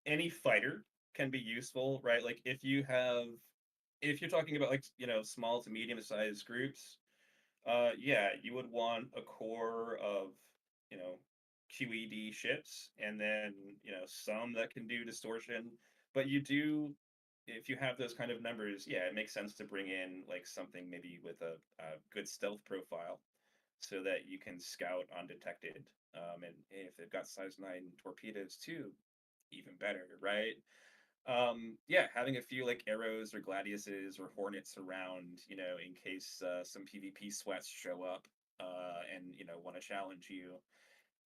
Any fighter can be useful, right? Like if you're talking about like, small to medium sized groups, yeah, you would want a core of, you know, QED ships and then, some that can do distortion. But if you have those kind of numbers, yeah, it makes sense to bring in like something maybe with a good stealth profile so that you can scout undetected. And if they've got size 9 torpedoes too, even better, right? Yeah, having a few like arrows or gladiuses or hornets around, in case some PvP sweats show up and want to challenge you.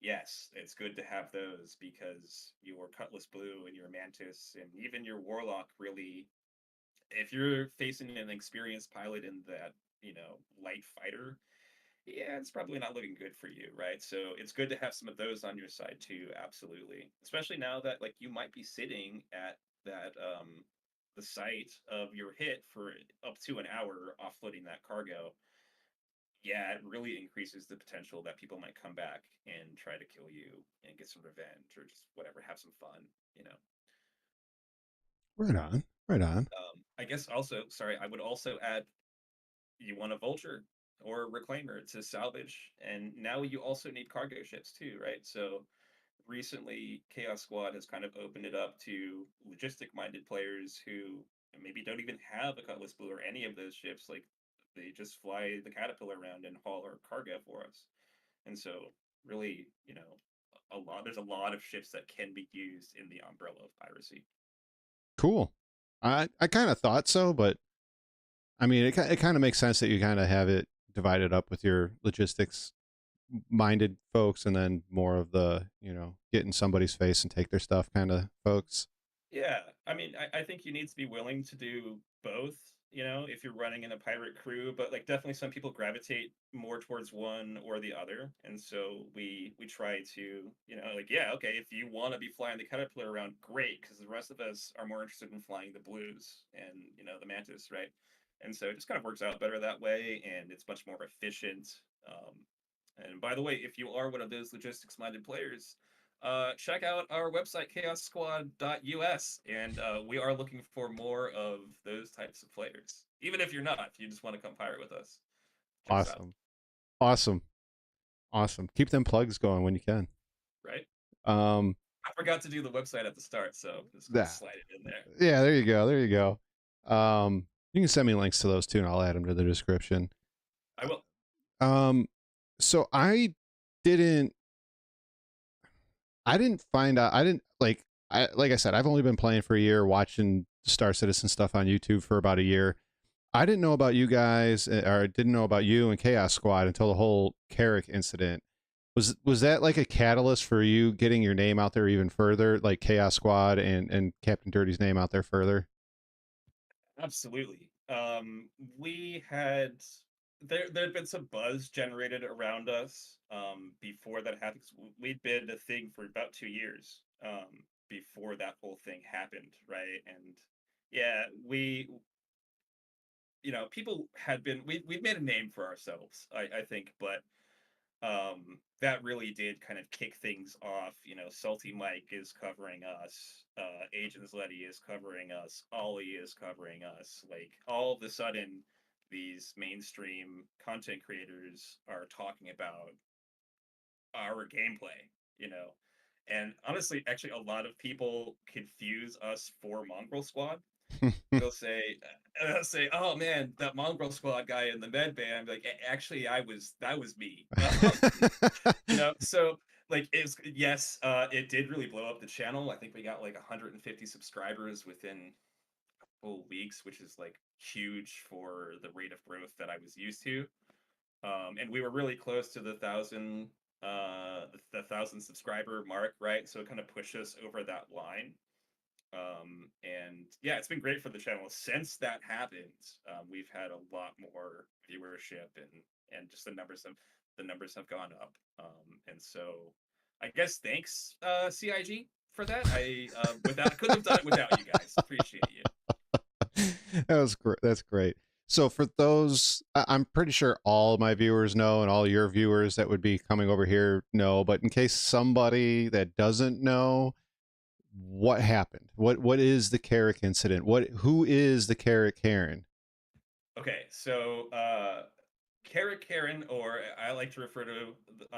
Yes, it's good to have those because your Cutlass Blue and your Mantis and even your Warlock really, if you're facing an experienced pilot in that, light fighter, yeah, it's probably not looking good for you, right? So it's good to have some of those on your side too, absolutely. Especially now that like you might be sitting at that the site of your hit for up to an hour offloading that cargo. Yeah, it really increases the potential that people might come back and try to kill you and get some revenge or just whatever, have some fun, you know. Right on. Right on. I guess also, sorry, I would also add you want a vulture or a reclaimer to salvage, and now you also need cargo ships too, right? So recently Chaos Squad has kind of opened it up to logistic minded players who maybe don't even have a Cutlass Blue or any of those ships. Like they just fly the Caterpillar around and haul our cargo for us. And so really, there's a lot of ships that can be used in the umbrella of piracy. Cool. I kind of thought so, but I mean, it kind of makes sense that you kind of have it divided up with your logistics minded folks and then more of the, get in somebody's face and take their stuff kind of folks. Yeah, I mean, I think you need to be willing to do both. if you're running in a pirate crew, but like definitely some people gravitate more towards one or the other. And so we try to, like, yeah, okay, if you want to be flying the caterpillar around, great, because the rest of us are more interested in flying the blues and, the mantis, right? And so it just kind of works out better that way, and it's much more efficient. Um, and by the way, if you are one of those logistics minded players, check out our website, chaossquad.us, and we are looking for more of those types of players. Even if you're not, if you just want to come pirate with us, check us out, Awesome. Awesome. Awesome. Keep them plugs going when you can. right? Um, I forgot to do the website at the start, so I'm just going to that. slide it in there. Yeah, there you go. There you go. You can send me links to those too, and I'll add them to the description. I will. Um, so didn't, I didn't find out. I didn't like I said, I've only been playing for a year, watching Star Citizen stuff on YouTube for about a year. I didn't know about you guys, or didn't know about you and Chaos Squad until the whole Carrick incident. Was that like a catalyst for you getting your name out there even further, like Chaos Squad and Captain Dirty's name out there further? Absolutely. We had there'd been some buzz generated around us before that happened. 'Cause we'd been a thing for about 2 years before that whole thing happened, right? And yeah, people had been we'd made a name for ourselves, I think, but that really did kind of kick things off. Salty Mike is covering us, Agents Letty is covering us, Ollie is covering us. Like, all of a sudden, these mainstream content creators are talking about our gameplay, you know. And honestly, actually, a lot of people confuse us for Mongrel Squad. They'll say, "Oh man, that Mongrel Squad guy in the med bay." I'm like, Actually, that was me." So like, yes, it did really blow up the channel. I think we got like 150 subscribers within full weeks, which is like huge for the rate of growth that I was used to. And we were really close to the 1,000 subscriber mark, right? So it kind of pushed us over that line. And yeah, it's been great for the channel. Since that happened, we've had a lot more viewership, and just the numbers have gone up. And so I guess thanks, CIG, for that. I couldn't have done it without you guys. Appreciate you. That was great. That's great. So for those, I'm pretty sure all my viewers know, and all your viewers that would be coming over here know. But in case somebody that doesn't know, what happened? What is the Carrick incident? Who is the Carrick Karen? Okay, so Carrick Karen, or I like to refer to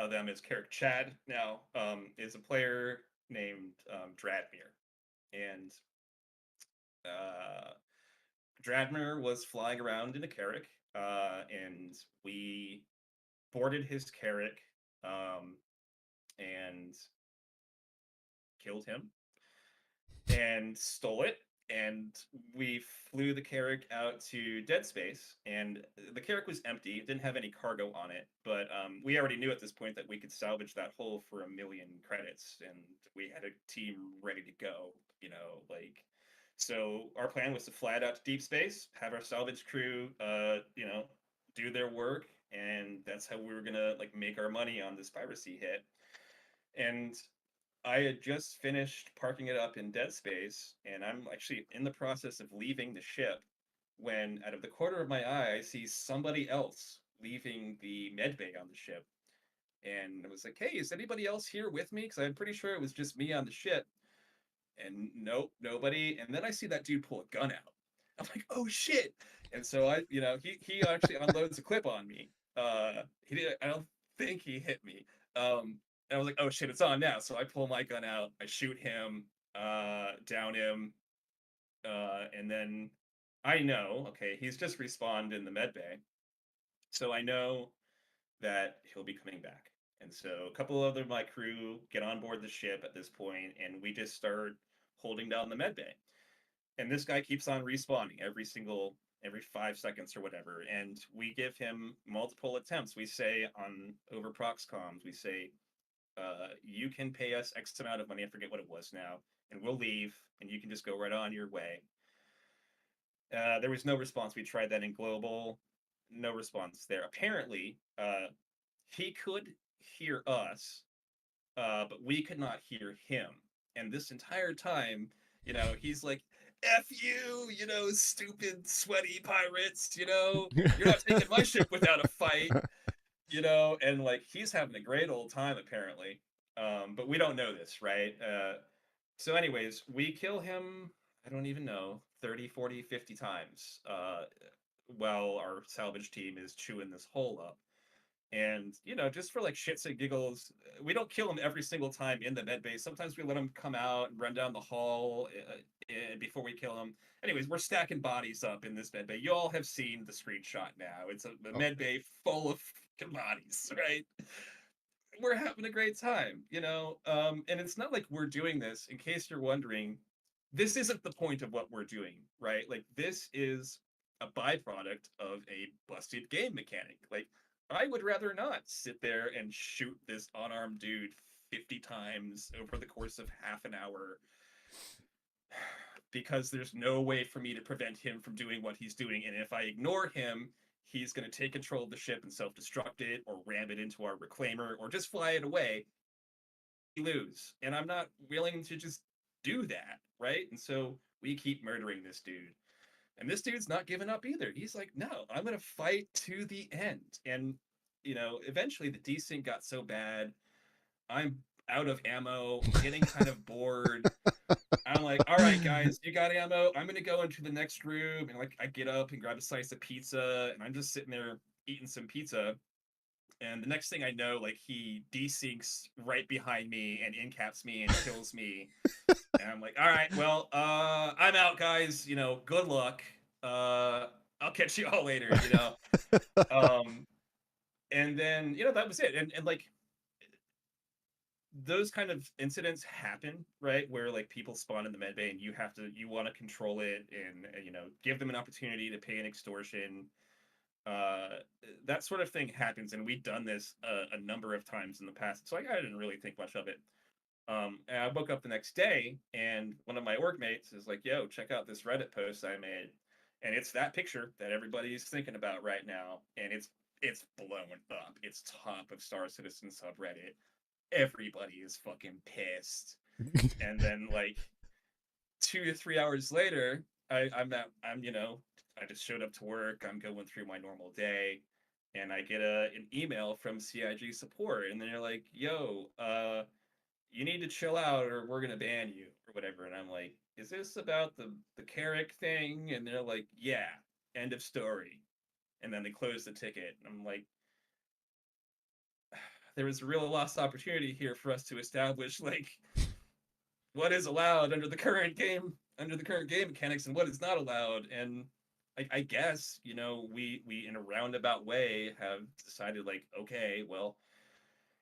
them as Carrick Chad now, is a player named Dradmere. And uh, Dradmere was flying around in a Carrick, and we boarded his Carrick and killed him and stole it. And we flew the Carrick out to dead space, and the Carrick was empty. It didn't have any cargo on it, but we already knew at this point that we could salvage that hull for 1,000,000 credits, and we had a team ready to go. Like, so our plan was to fly it out to deep space, have our salvage crew, do their work, and that's how we were gonna like make our money on this piracy hit. And I had just finished parking it up in dead space, and I'm actually in the process of leaving the ship when, out of the corner of my eye, I see somebody else leaving the med bay on the ship. And I was like, "Hey, is anybody else here with me?" Because I'm pretty sure it was just me on the ship. And nope, nobody. And then I see that dude pull a gun out. I'm like, "Oh shit!" And so he actually unloads a clip on me. He did. I don't think he hit me. And I was like, "Oh shit, it's on now." So I pull my gun out, I shoot him, down him, and then I know, okay, he's just respawned in the med bay, so I know that he'll be coming back. And so a couple other of my crew get on board the ship at this point, and we just start holding down the med bay. And this guy keeps on respawning every 5 seconds or whatever, and we give him multiple attempts. We say on over prox comms, we say, you can pay us X amount of money, I forget what it was now, and we'll leave, and you can just go right on your way. There was no response. We tried that in global, no response there. Apparently, he could hear us, but we could not hear him. And this entire time, he's like, F you, stupid, sweaty pirates, you're not taking my ship without a fight, and like he's having a great old time apparently. But we don't know this, right? So, anyways, we kill him, I don't even know, 30, 40, 50 times while our salvage team is chewing this hole up. And, just for like shits and giggles, we don't kill him every single time in the med base. Sometimes we let him come out and run down the hall before we kill him. Anyways, we're stacking bodies up in this med bay. You all have seen the screenshot now. It's a Oh, med bay full of bodies, right? We're having a great time, and it's not like we're doing this, in case you're wondering, this isn't the point of what we're doing, right? Like, this is a byproduct of a busted game mechanic. Like, I would rather not sit there and shoot this unarmed dude 50 times over the course of half an hour because there's no way for me to prevent him from doing what he's doing. And if I ignore him, he's going to take control of the ship and self destruct it or ram it into our reclaimer or just fly it away. We lose. And I'm not willing to just do that, right? And so we keep murdering this dude. And this dude's not giving up either. He's like, no, I'm going to fight to the end. And, eventually the desync got so bad. I'm out of ammo. I'm getting kind of bored. I'm like, all right, guys, you got ammo. I'm gonna go into the next room, and like, I get up and grab a slice of pizza, and I'm just sitting there eating some pizza. And the next thing I know, like, he desyncs right behind me and incaps me and kills me. And I'm like, all right, well, I'm out, guys. Good luck. I'll catch you all later. Um, and then that was it. And like, those kind of incidents happen, right? Where like people spawn in the medbay and you want to control it and give them an opportunity to pay an extortion. Uh, that sort of thing happens, and we've done this a number of times in the past. So I didn't really think much of it. And I woke up the next day, and one of my org mates is like, "Yo, check out this Reddit post I made," and it's that picture that everybody's thinking about right now, and it's blown up. It's top of Star Citizen subreddit. Everybody is fucking pissed. And then like 2 to 3 hours later, I just showed up to work. I'm going through my normal day, and I get an email from CIG support, and they're like, "Yo, you need to chill out, or we're gonna ban you, or whatever." And I'm like, "Is this about the Carrick thing?" And they're like, "Yeah, end of story." And then they close the ticket. And I'm like, there was a real lost opportunity here for us to establish like what is allowed under the current game mechanics and what is not allowed. And I guess we in a roundabout way have decided like, okay, well,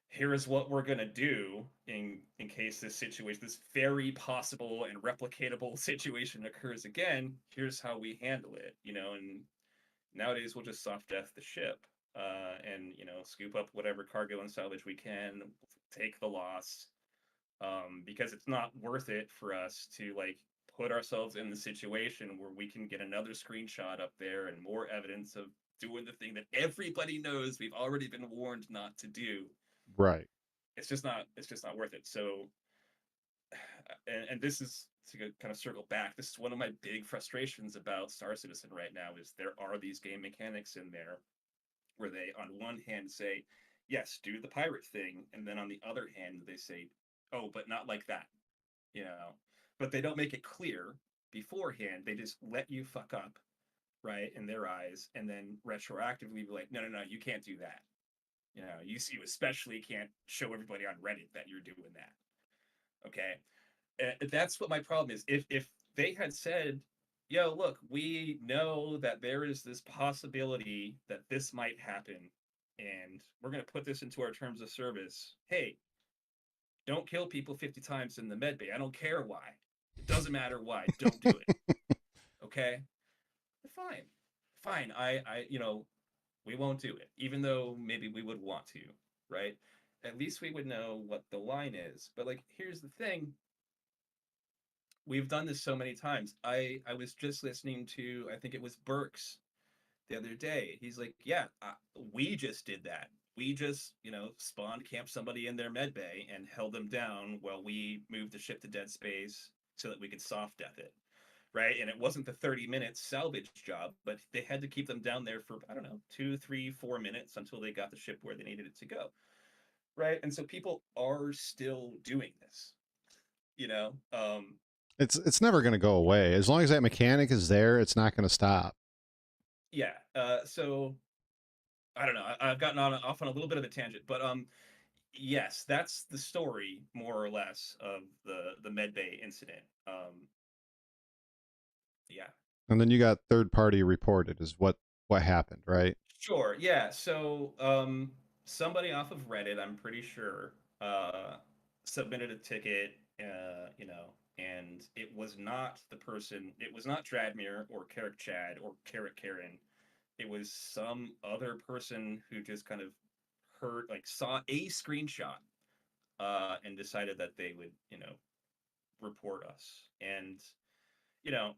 here is what we're going to do in case this very possible and replicatable situation occurs again. Here's how we handle it, and nowadays we'll just soft death the ship, and scoop up whatever cargo and salvage we can, take the loss, because it's not worth it for us to like put ourselves in the situation where we can get another screenshot up there and more evidence of doing the thing that everybody knows we've already been warned not to do. right. It's just not worth it. So, and this is to kind of circle back. This is one of my big frustrations about Star Citizen right now is there are these game mechanics in there where they, on one hand, say, yes, do the pirate thing, and then on the other hand, they say, oh, but not like that, you know. But they don't make it clear beforehand. They just let you fuck up, right, in their eyes, and then retroactively be like, no, no, no, you can't do that. You especially can't show everybody on Reddit that you're doing that. Okay, that's what my problem is. If they had said, yo, look, we know that there is this possibility that this might happen, and we're going to put this into our terms of service. Hey, don't kill people 50 times in the med bay. I don't care why. It doesn't matter why. Don't do it. Okay? Fine. Fine. We won't do it, even though maybe we would want to, right? At least we would know what the line is. But like, here's the thing. we've done this so many times. I was just listening to, I think it was Burks the other day. He's like, yeah, we just did that. We just, spawned camped somebody in their med bay and held them down while we moved the ship to dead space so that we could soft death it. Right. And it wasn't the 30 minutes salvage job, but they had to keep them down there for, I don't know, 2, 3, 4 minutes until they got the ship where they needed it to go. Right. And so people are still doing this, you know? It's never going to go away. As long as that mechanic is there, it's not going to stop. Yeah. So I don't know. Have gotten off on a little bit of a tangent, but yes, that's the story more or less of the medbay incident. Yeah. And then you got third party reported is what happened, right? Sure. Yeah. So somebody off of Reddit, I'm pretty sure, submitted a ticket. And it was not the person. It was not Dradmere or Carrick Chad or Carrick Karen. It was some other person who just kind of heard, like, saw a screenshot, and decided that they would, report us. And, you know,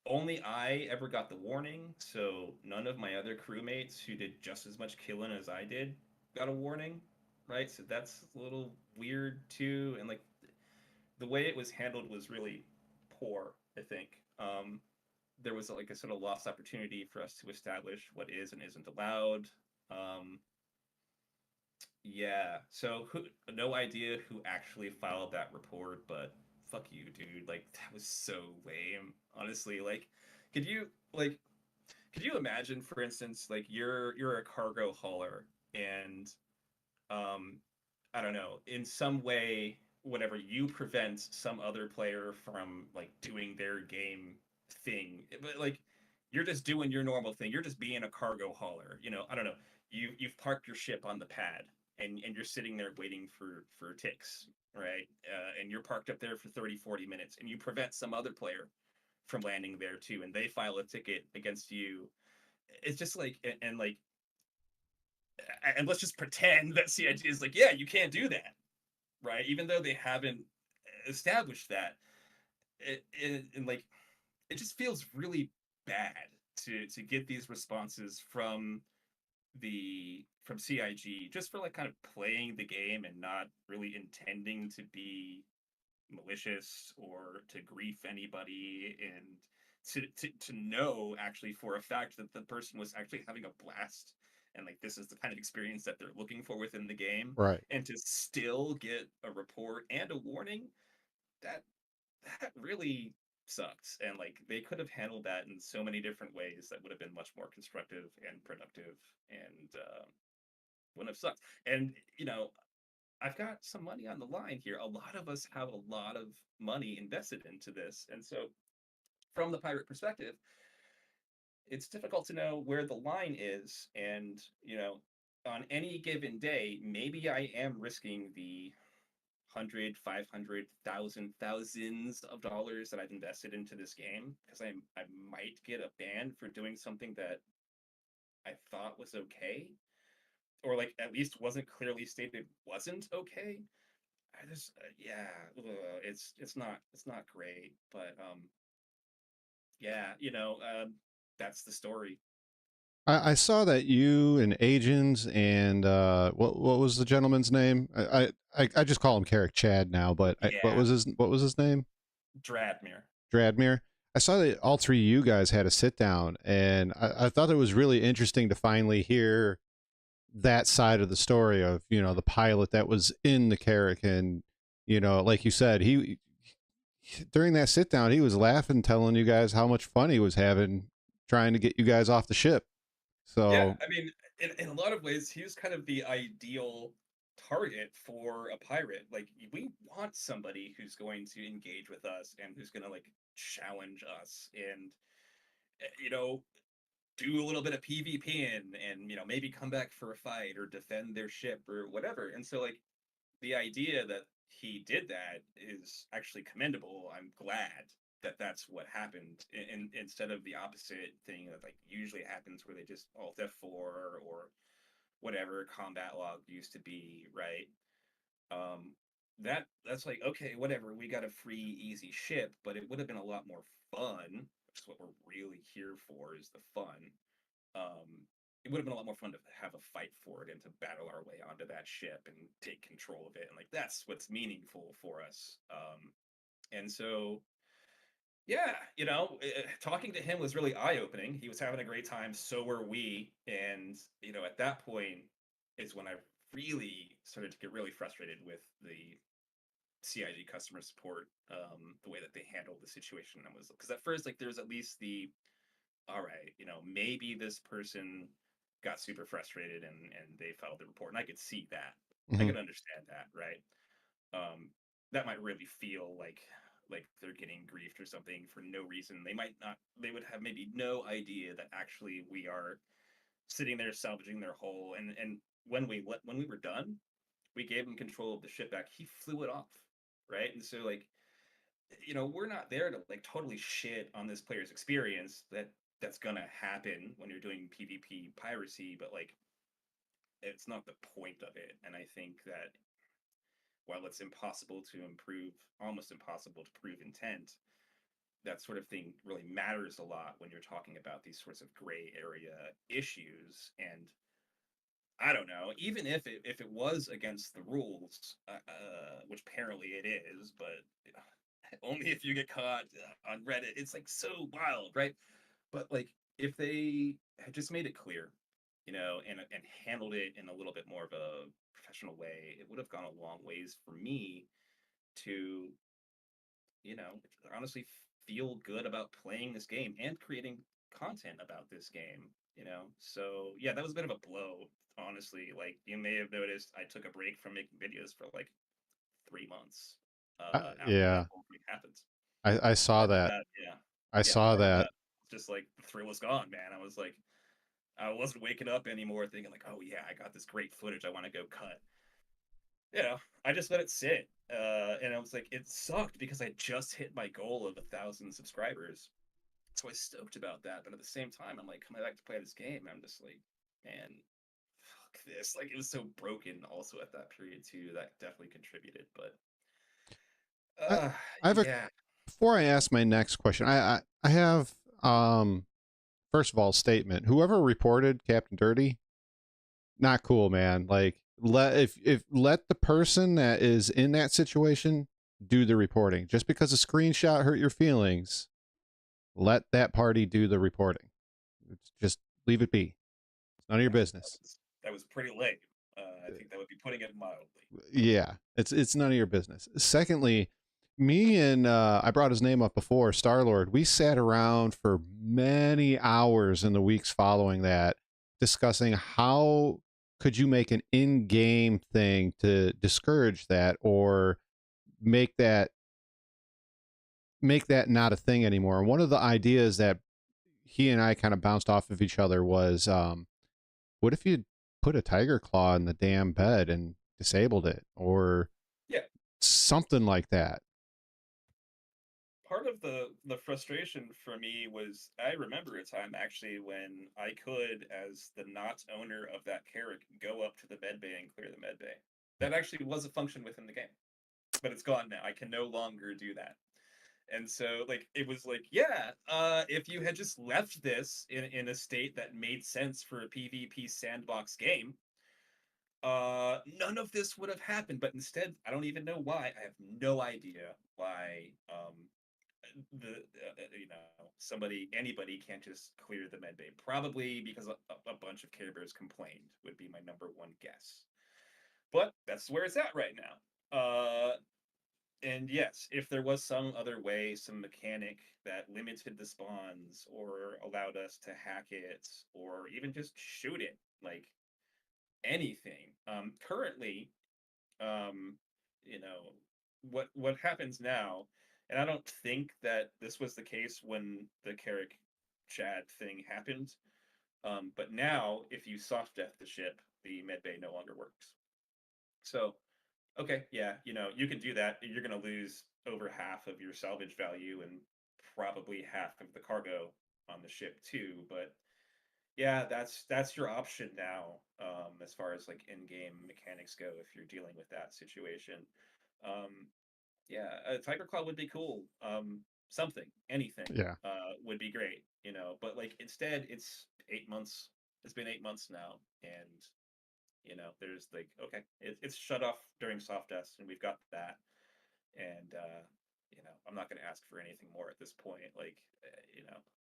only I ever got the warning, so none of my other crewmates who did just as much killing as I did got a warning, right? So that's a little weird too. And like the way it was handled was really poor, I think. There was like a sort of lost opportunity for us to establish what is and isn't allowed. Um, Yeah. So no idea who actually filed that report, but fuck you, dude. Like that was so lame. Honestly, like could you like could you imagine, for instance, like you're a cargo hauler and um I don't know, in some way, whatever, you prevent some other player from like doing their game thing. But like you're just doing your normal thing. You're just being a cargo hauler. I don't know. You've parked your ship on the pad and you're sitting there waiting for ticks, right? And you're parked up there for 30, 40 minutes and you prevent some other player from landing there too, and they file a ticket against you. It's just like, and and let's just pretend that CIG is like, yeah, you can't do that, right? Even though they haven't established that, and like it just feels really bad to get these responses from CIG just for like kind of playing the game and not really intending to be malicious or to grief anybody, and to know actually for a fact that the person was actually having a blast and like this is the kind of experience that they're looking for within the game, Right. and to still get a report and a warning, that that really sucks. And like they could have handled that in so many different ways that would have been much more constructive and productive, and wouldn't have sucked. And I've got some money on the line here. A lot of us have a lot of money invested into this. And so, from the pirate perspective, it's difficult to know where the line is. And, on any given day, maybe I am risking the 100, 500,000, thousands of dollars that I've invested into this game because I might get a ban for doing something that I thought was okay, or like at least wasn't clearly stated wasn't okay. I just yeah, it's not great, but yeah, that's the story. I saw that you and Agents and what was the gentleman's name? I just call him Carrick Chad now, but Yeah, what was his name? Dradmere. Dradmere. I saw that all three of you guys had a sit down, and I thought it was really interesting to finally hear that side of the story of the pilot that was in the Carrick, and like you said, he during that sit down he was laughing, telling you guys how much fun he was having trying to get you guys off the ship. Yeah, So I mean, in a lot of ways, he was kind of the ideal target for a pirate. Like, we want somebody who's going to engage with us and who's going to like challenge us and you know do a little bit of PvP and maybe come back for a fight or defend their ship or whatever. And so like the idea that he did that is actually commendable. I'm glad that that's what happened, instead of the opposite thing that like usually happens where they just alt F4 or whatever combat log used to be, right? Um, that's like, okay, whatever, we got a free, easy ship, but it would have been a lot more fun, which is what we're really here for, is the fun. It would have been a lot more fun to have a fight for it and to battle our way onto that ship and take control of it, and like that's what's meaningful for us. And so yeah, talking to him was really eye-opening. He was having a great time, so were we. And, at that point is when I really started to get really frustrated with the CIG customer support, the way that they handled the situation. And was because at first, like, there's at least all right, maybe this person got super frustrated and they filed the report. And I could see that. I Hmm. could understand that, right? um, that might really feel like they're getting griefed or something for no reason. They might not. They would have maybe no idea that actually we are sitting there salvaging their hull. And when we were done, we gave him control of the ship back. He flew it off, right? And so like we're not there to like totally shit on this player's experience. That's gonna happen when you're doing PvP piracy, but like it's not the point of it. And I think that while it's impossible to improve, almost impossible to prove intent, that sort of thing really matters a lot when you're talking about these sorts of gray area issues. And I don't know, even if it was against the rules, which apparently it is, but only if you get caught on Reddit, it's like so wild, right? But like if they had just made it clear, and handled it in a little bit more of a professional way, it would have gone a long ways for me to, you know, honestly feel good about playing this game and creating content about this game, So, yeah, that was a bit of a blow, honestly. Like, you may have noticed I took a break from making videos for like 3 months after that Yeah, whole thing happened. I saw Part of that. that, yeah. I Yeah, saw part of that. that was just like the thrill was gone, man. I was like, I wasn't waking up anymore thinking like, oh yeah, I got this great footage I want to go cut. I just let it sit. And I was like, it sucked because I just hit my goal of 1,000 subscribers. So I was stoked about that. But at the same time, I'm like coming back to play this game. I'm just like, man, fuck this. Like it was so broken also at that period too. That definitely contributed. But I, I have a yeah. before I ask my next question. I have first of all statement. Whoever reported Captain Dirty, not cool, man. Like let if let the person that is in that situation do the reporting. Just because a screenshot hurt your feelings, let that party do the reporting. It's just leave it be. It's none of your Yeah, business. that was pretty lame. I think that would be putting it mildly. Yeah, it's none of your business. Secondly, me and I brought his name up before, Star Lord. We sat around for many hours in the weeks following that, discussing how could you make an in-game thing to discourage that or make that make that not a thing anymore. And one of the ideas that he and I kind of bounced off of each other was, what if you put a tiger claw in the damn bed and disabled it, or Yeah, something like that? part of the frustration for me was I remember a time actually when I could, as the not owner of that carrick, go up to the med bay and clear the med bay. That actually was a function within the game, but it's gone now. I can no longer do that. And so like it was like, yeah, if you had just left this in a state that made sense for a PvP sandbox game, none of this would have happened. But instead, I don't even know why. I have no idea why anybody can't just clear the med bay. Probably because a bunch of Care Bears complained would be my number one guess. But that's where it's at right now. And yes, if there was some other way, some mechanic that limited the spawns or allowed us to hack it or even just shoot it, like anything. Currently, um, you know, what happens now, and I don't think that this was the case when the Carrick Chad thing happened. But now, if you soft death the ship, the medbay no longer works. So, okay, yeah, you can do that. You're gonna lose over half of your salvage value and probably half of the cargo on the ship too. But yeah, that's your option now, as far as like in-game mechanics go if you're dealing with that situation. Yeah, a Tiger Claw would be cool. Something, anything, Yeah. would be great, But like instead, it's 8 months. It's been 8 months now, and there's like okay, it's shut off during soft test, and we've got that, and I'm not going to ask for anything more at this point. Like,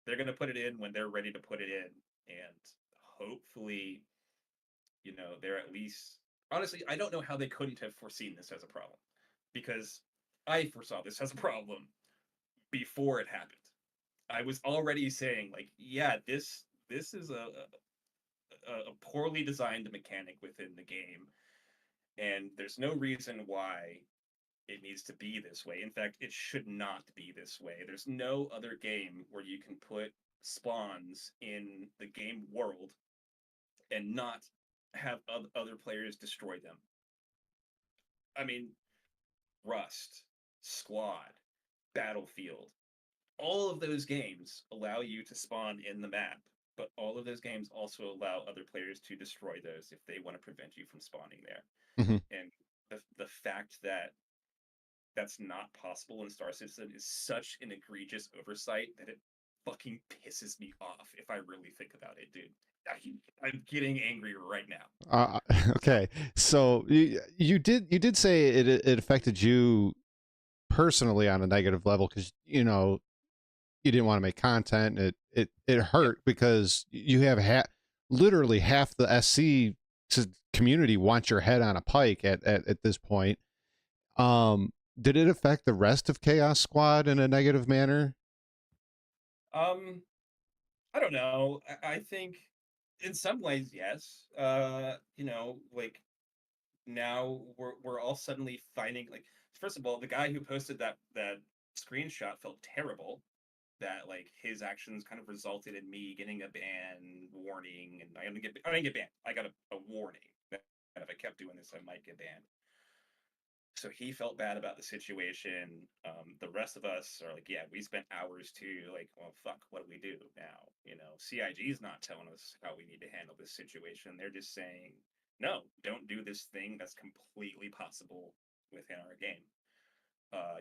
they're going to put it in when they're ready to put it in, and hopefully, they're at least. Honestly, I don't know how they couldn't have foreseen this as a problem, because I foresaw this as a problem before it happened. I was already saying like, yeah, this is a poorly designed mechanic within the game, and there's no reason why it needs to be this way. In fact, it should not be this way. There's no other game where you can put spawns in the game world and not have other players destroy them. I mean, Rust, Squad, Battlefield, all of those games allow you to spawn in the map, but all of those games also allow other players to destroy those if they want to prevent you from spawning there. Hmm. And the fact that that's not possible in Star Citizen is such an egregious oversight that it fucking pisses me off if I really think about it, dude. I'm getting angry right now. Okay, so you did say it affected you personally on a negative level because you didn't want to make content. It Yeah. hurt because you have literally half the SC community wants your head on a pike at this point. Did it affect the rest of Chaos Squad in a negative manner? Um, I don't know. I think in some ways, yes. Like now we're all suddenly finding like first of all, the guy who posted that screenshot felt terrible that like his actions kind of resulted in me getting a ban warning, and I didn't get banned. I got a warning that if I kept doing this I might get banned. So he felt bad about the situation. The rest of us are like, yeah, we spent hours too. Like, well, fuck, what do we do now? CIG is not telling us how we need to handle this situation. They're just saying, no, don't do this thing that's completely possible within our game.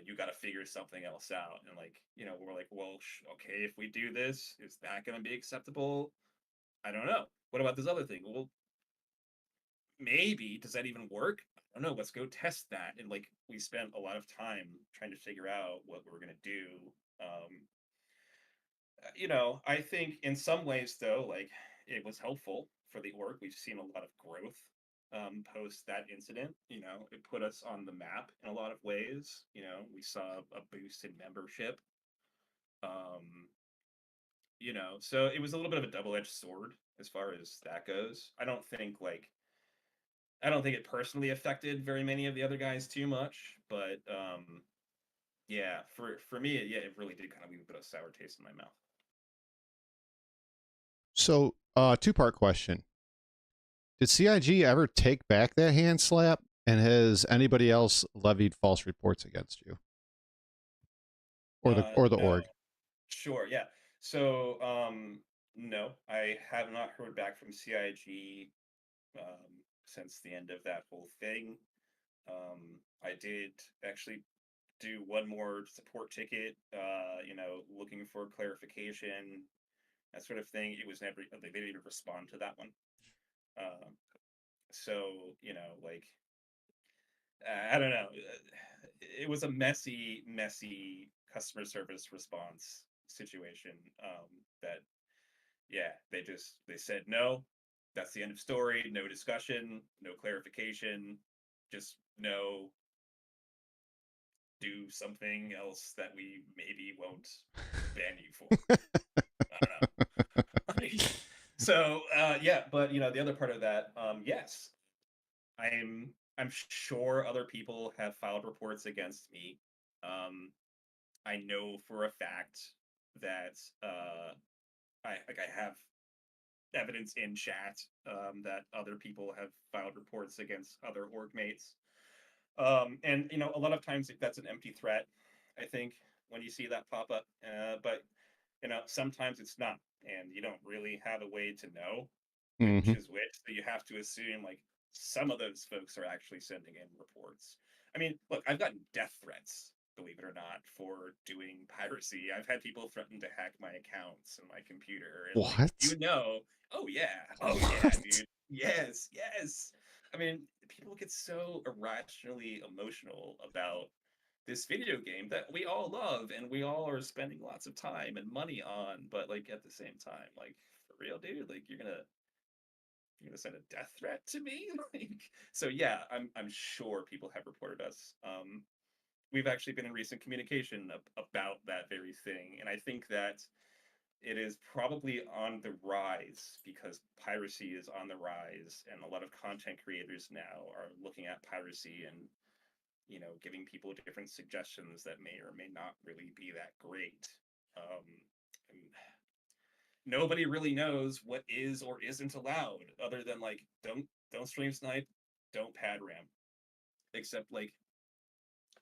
You got to figure something else out. And like, we're like, well, okay, if we do this, is that going to be acceptable? I don't know. What about this other thing? Well, maybe. Does that even work? I don't know. Let's go test that. And like, we spent a lot of time trying to figure out what we were going to do. Um, I think in some ways, though, like, it was helpful for the org. We've seen a lot of growth post that incident. It put us on the map in a lot of ways. We saw a boost in membership. Um, so it was a little bit of a double-edged sword as far as that goes. I don't think it personally affected very many of the other guys too much, but yeah, for me, yeah, it really did kind of leave a bit of sour taste in my mouth. So, two-part question: did CIG ever take back that hand slap, and has anybody else levied false reports against you or the No, org? sure, yeah. So, no, I have not heard back from CIG since the end of that whole thing. I did actually do one more support ticket, looking for clarification, that sort of thing. It was never, they didn't even respond to that one. Um, so, like, I don't know. It was a messy, messy customer service response situation. That, yeah, they said no. That's the end of story. No discussion. No clarification. Just no. Do something else that we maybe won't ban you for. I don't know. So yeah, but the other part of that, yes, I'm sure other people have filed reports against me. I know for a fact that I have evidence in chat that other people have filed reports against other org mates. And a lot of times that's an empty threat, I think, when you see that pop up. But sometimes it's not, and you don't really have a way to know which Hmm. is which. So you have to assume like some of those folks are actually sending in reports. I mean, look, I've gotten death threats, believe it or not, for doing piracy. I've had people threaten to hack my accounts and my computer, and like, What? oh yeah, What? dude, yes, yes. I mean, people get so irrationally emotional about this video game that we all love and we all are spending lots of time and money on, but like at the same time, like for real, dude, like you're gonna send a death threat to me? Like, so yeah, I'm sure people have reported us. We've actually been in recent communication about that very thing, and I think that it is probably on the rise because piracy is on the rise, and a lot of content creators now are looking at piracy and giving people different suggestions that may or may not really be that great. Um, and nobody really knows what is or isn't allowed, other than like don't stream snipe, don't pad ram. Except like,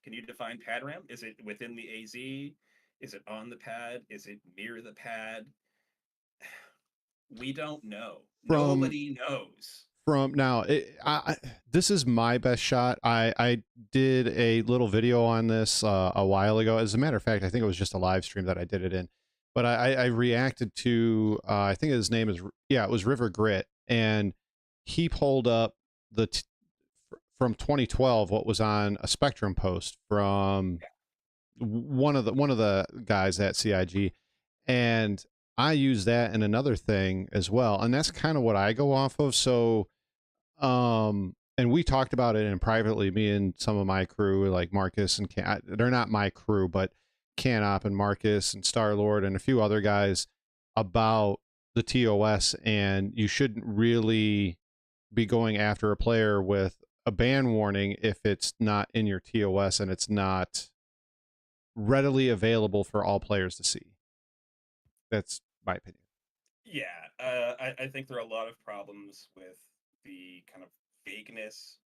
can you define pad ram? Is it within the AZ? Is it on the pad? Is it near the pad? We don't know. From Nobody knows. now, this is my best shot. I did a little video on this a while ago. As a matter of fact, I think it was just a live stream that I did it in. But I reacted to I think his name is, yeah, it was River Grit, and he pulled up the from 2012 what was on a Spectrum post from one of the guys at CIG, and I use that in another thing as well, and that's kind of what I go off of. So and we talked about it in privately, me and some of my crew, like Marcus and they're not my crew, but Canop and Marcus and Star Lord and a few other guys, about the TOS, and you shouldn't really be going after a player with a ban warning if it's not in your TOS and it's not readily available for all players to see. That's my opinion. Yeah, I think there are a lot of problems with the kind of vagueness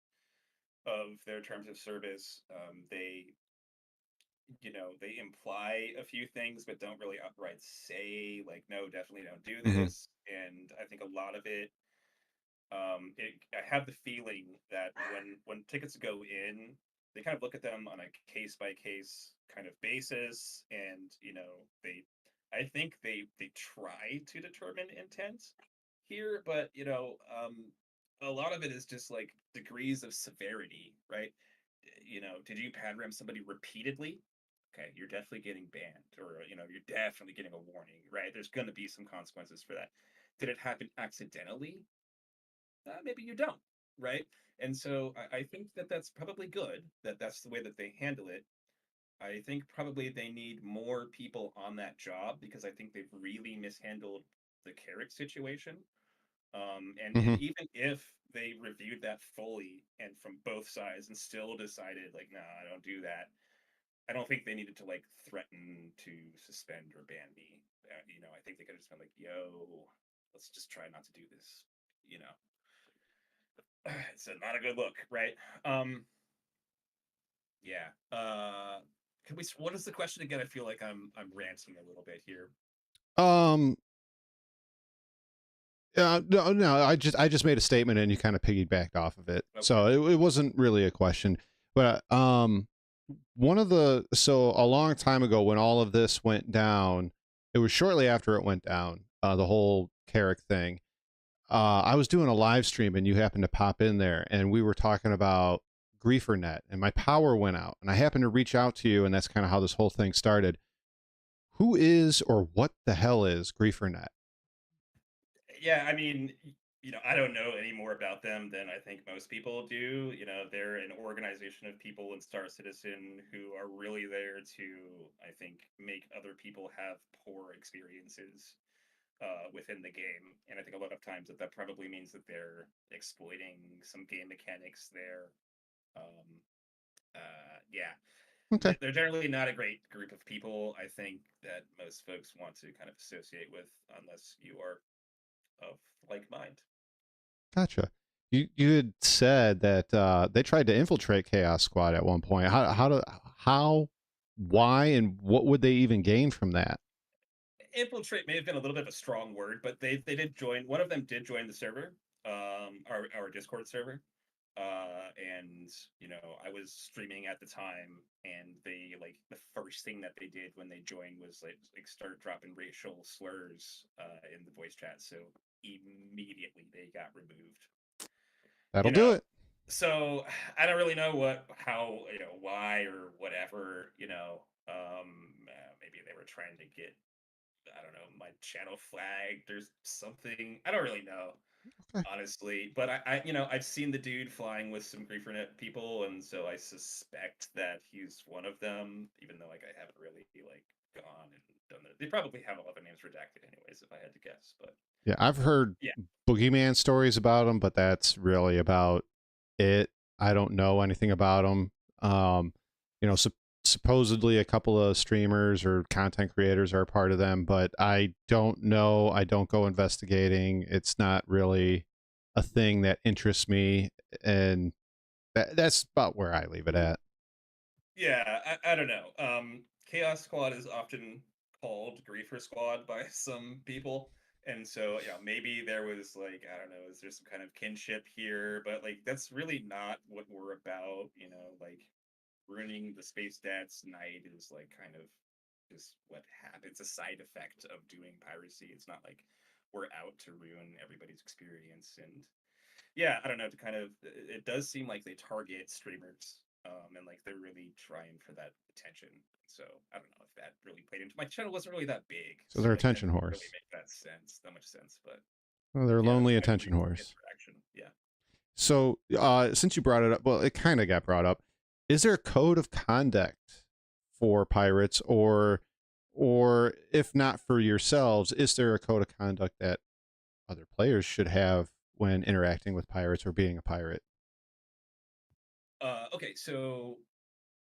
of their terms of service. They imply a few things, but don't really outright say, like, no, definitely don't do Mm-hmm. this. And I think a lot of it, I have the feeling that when tickets go in, they kind of look at them on a case by case kind of basis, and I think they try to determine intent here, but a lot of it is just like degrees of severity, right? Did you pad ram somebody repeatedly? Okay, you're definitely getting banned, or you're definitely getting a warning, right? There's going to be some consequences for that. Did it happen accidentally? Maybe you don't, right? And so I think that that's probably good, that that's the way that they handle it. I think probably they need more people on that job because I think they've really mishandled the Carrick situation. And Mm-hmm. even if they reviewed that fully and from both sides and still decided like, nah, I don't do that, I don't think they needed to like threaten to suspend or ban me. I think they could have just been like, yo, let's just try not to do this. You know, it's not a good look, right? Yeah. Can we? What is the question again? I feel like I'm ranting a little bit here. Um, no, no, I just made a statement and you kind of piggybacked off of it. Okay. So it wasn't really a question. But so a long time ago when all of this went down, it was shortly after it went down, the whole Carrick thing. I was doing a live stream and you happened to pop in there and we were talking about GrieferNet, and my power went out and I happened to reach out to you, and that's kind of how this whole thing started. Who is, or what the hell is GrieferNet? Yeah, I mean, I don't know any more about them than I think most people do. They're an organization of people in Star Citizen who are really there to, I think, make other people have poor experiences within the game. And I think a lot of times that probably means that they're exploiting some game mechanics there. Um, yeah, Okay. they're generally not a great group of people, I think, that most folks want to kind of associate with unless you are of like mind. Gotcha. You had said that they tried to infiltrate Chaos Squad at one point. How, why, and what would they even gain from that? Infiltrate may have been a little bit of a strong word, but they did join. One of them did join the server, our Discord server. and I was streaming at the time, and they like the first thing that they did when they joined was like start dropping racial slurs in the voice chat. So immediately they got removed. That'll You do know, it. so I don't really know how, why or whatever. Maybe they were trying to get, I don't know, my channel flagged or something. I don't really know, Okay. honestly. But I've seen the dude flying with some griefernet people, and so I suspect that he's one of them. Even though like I haven't really like gone and done that. They probably have all their names redacted, anyways, if I had to guess. But Yeah, I've heard yeah, boogeyman stories about him, but that's really about it. I don't know anything about him. Um, supposedly a couple of streamers or content creators are a part of them, but I don't know. I don't go investigating. It's not really a thing that interests me, and that's about where I leave it at. yeah, I don't know. Chaos Squad is often called Griefer Squad by some people. And so, maybe there was like, I don't know, is there some kind of kinship here? But like, that's really not what we're about, like ruining the space dad's night is like kind of just what happens. It's a side effect of doing piracy. It's not like we're out to ruin everybody's experience. And yeah, I don't know, to kind of, it does seem like they target streamers, and like they're really trying for that attention. So I don't know if that really played into my channel. Wasn't really that big, So so they're like that attention didn't really whores. make that much sense. But Well, they're yeah, that's lonely kind of attention recent whores. interaction. Yeah. So, since you brought it up, well, it kind of got brought up. Is there a code of conduct for pirates, or if not for yourselves, is there a code of conduct that other players should have when interacting with pirates or being a pirate? Okay, so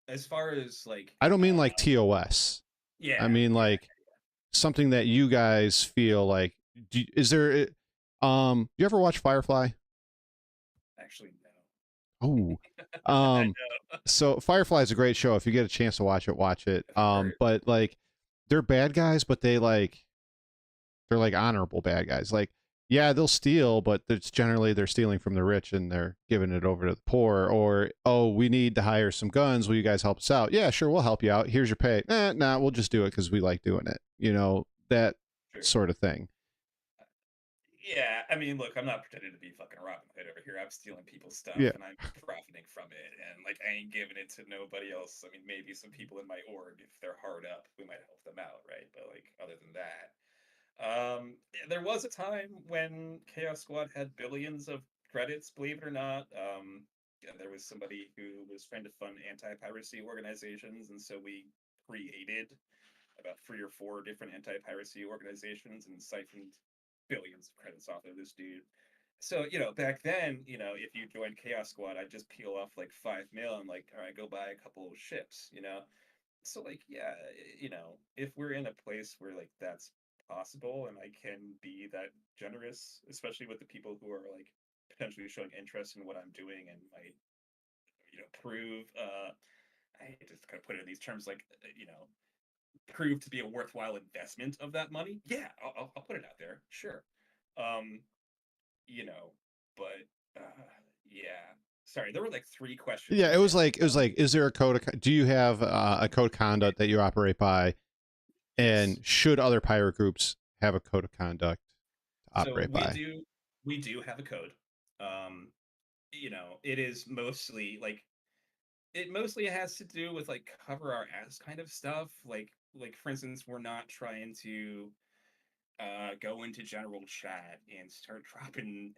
as far as like, I don't mean like TOS. I yeah, mean yeah, like something that you guys feel like. Is there? You ever watch Firefly? actually no. Oh, I um, know. so Firefly is a great show. If you get a chance to watch it, watch it. I've heard. But like, they're bad guys, but they're like honorable bad guys. Like, yeah, they'll steal, but it's generally they're stealing from the rich and they're giving it over to the poor. Or, oh, we need to hire some guns. Will you guys help us out? Yeah, sure, we'll help you out. Here's your pay. Nah, we'll just do it because we like doing it. That Sure. sort of thing. Yeah, I mean, look, I'm not pretending to be fucking Robin Hood over here. I'm stealing people's stuff Yeah. and I'm profiting from it, and like I ain't giving it to nobody else. I mean, maybe some people in my org, if they're hard up, we might help them out, right? But like, other than that, there was a time when Chaos Squad had billions of credits, believe it or not. Yeah, there was somebody who was trying to fund anti-piracy organizations, and so we created about 3 or 4 different anti-piracy organizations and siphoned billions of credits off of this dude. So, back then, if you joined Chaos Squad, I'd just peel off like 5 mil and like, all right, go buy a couple of ships. So like, yeah, if we're in a place where like that's possible and I can be that generous, especially with the people who are like potentially showing interest in what I'm doing and might, prove I hate to kind of put it in these terms, like, prove to be a worthwhile investment of that money, yeah, I'll put it out there, sure. Um, you know, but yeah. Sorry, there were like 3 questions Yeah, in there. it was like, is there a code? Do you have a code of conduct that you operate by, and Yes. should other pirate groups have a code of conduct to So operate by? we do have a code. Um, it is mostly like it mostly has to do with like cover our ass kind of stuff. Like for instance, we're not trying to go into general chat and start dropping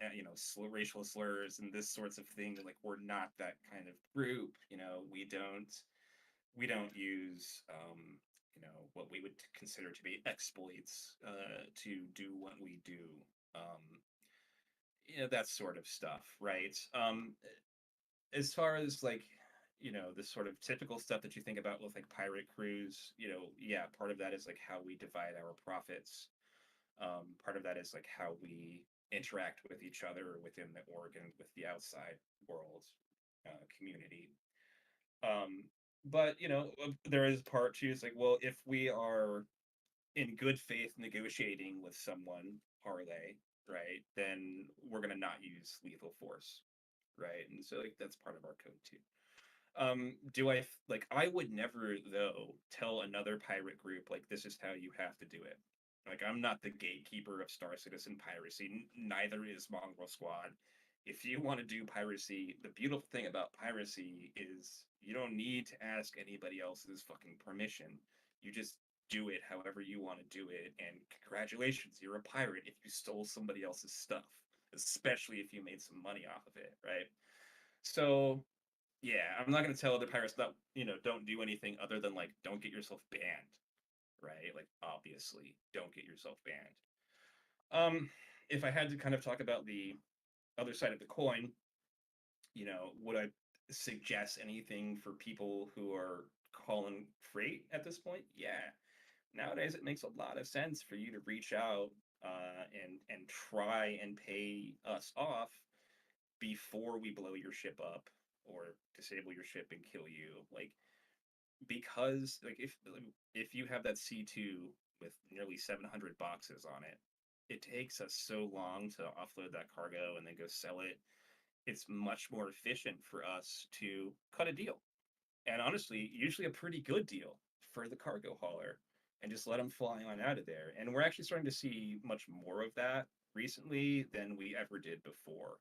racial slurs and this sorts of thing. Like we're not that kind of group. We don't use what we would consider to be exploits to do what we do. um that sort of stuff, right? As far as like the sort of typical stuff that you think about with like pirate crews, yeah, part of that is like how we divide our profits. Part of that is like how we interact with each other within the org and with the outside world community. But there is part too. It's like, well, if we are in good faith negotiating with someone, parlay, right? Then we're gonna not use lethal force. right? And so like that's part of our code too. I would never though tell another pirate group like this is how you have to do it. Like I'm not the gatekeeper of Star Citizen piracy. Neither is Mongrel Squad. If you want to do piracy, the beautiful thing about piracy is you don't need to ask anybody else's fucking permission. You just do it however you want to do it, and congratulations, you're a pirate if you stole somebody else's stuff, especially if you made some money off of it, right? So yeah, I'm not going to tell other pirates that, don't do anything other than like don't get yourself banned, right? Like obviously, don't get yourself banned. If I had to kind of talk about the other side of the coin, would I suggest anything for people who are calling freight at this point? Yeah. Nowadays, it makes a lot of sense for you to reach out and try and pay us off before we blow your ship up or disable your ship and kill you. Like because if you have that C2 with nearly 700 boxes on it, it takes us so long to offload that cargo and then go sell it. It's much more efficient for us to cut a deal. And honestly, usually a pretty good deal for the cargo hauler and just let them fly on out of there. And we're actually starting to see much more of that recently than we ever did before.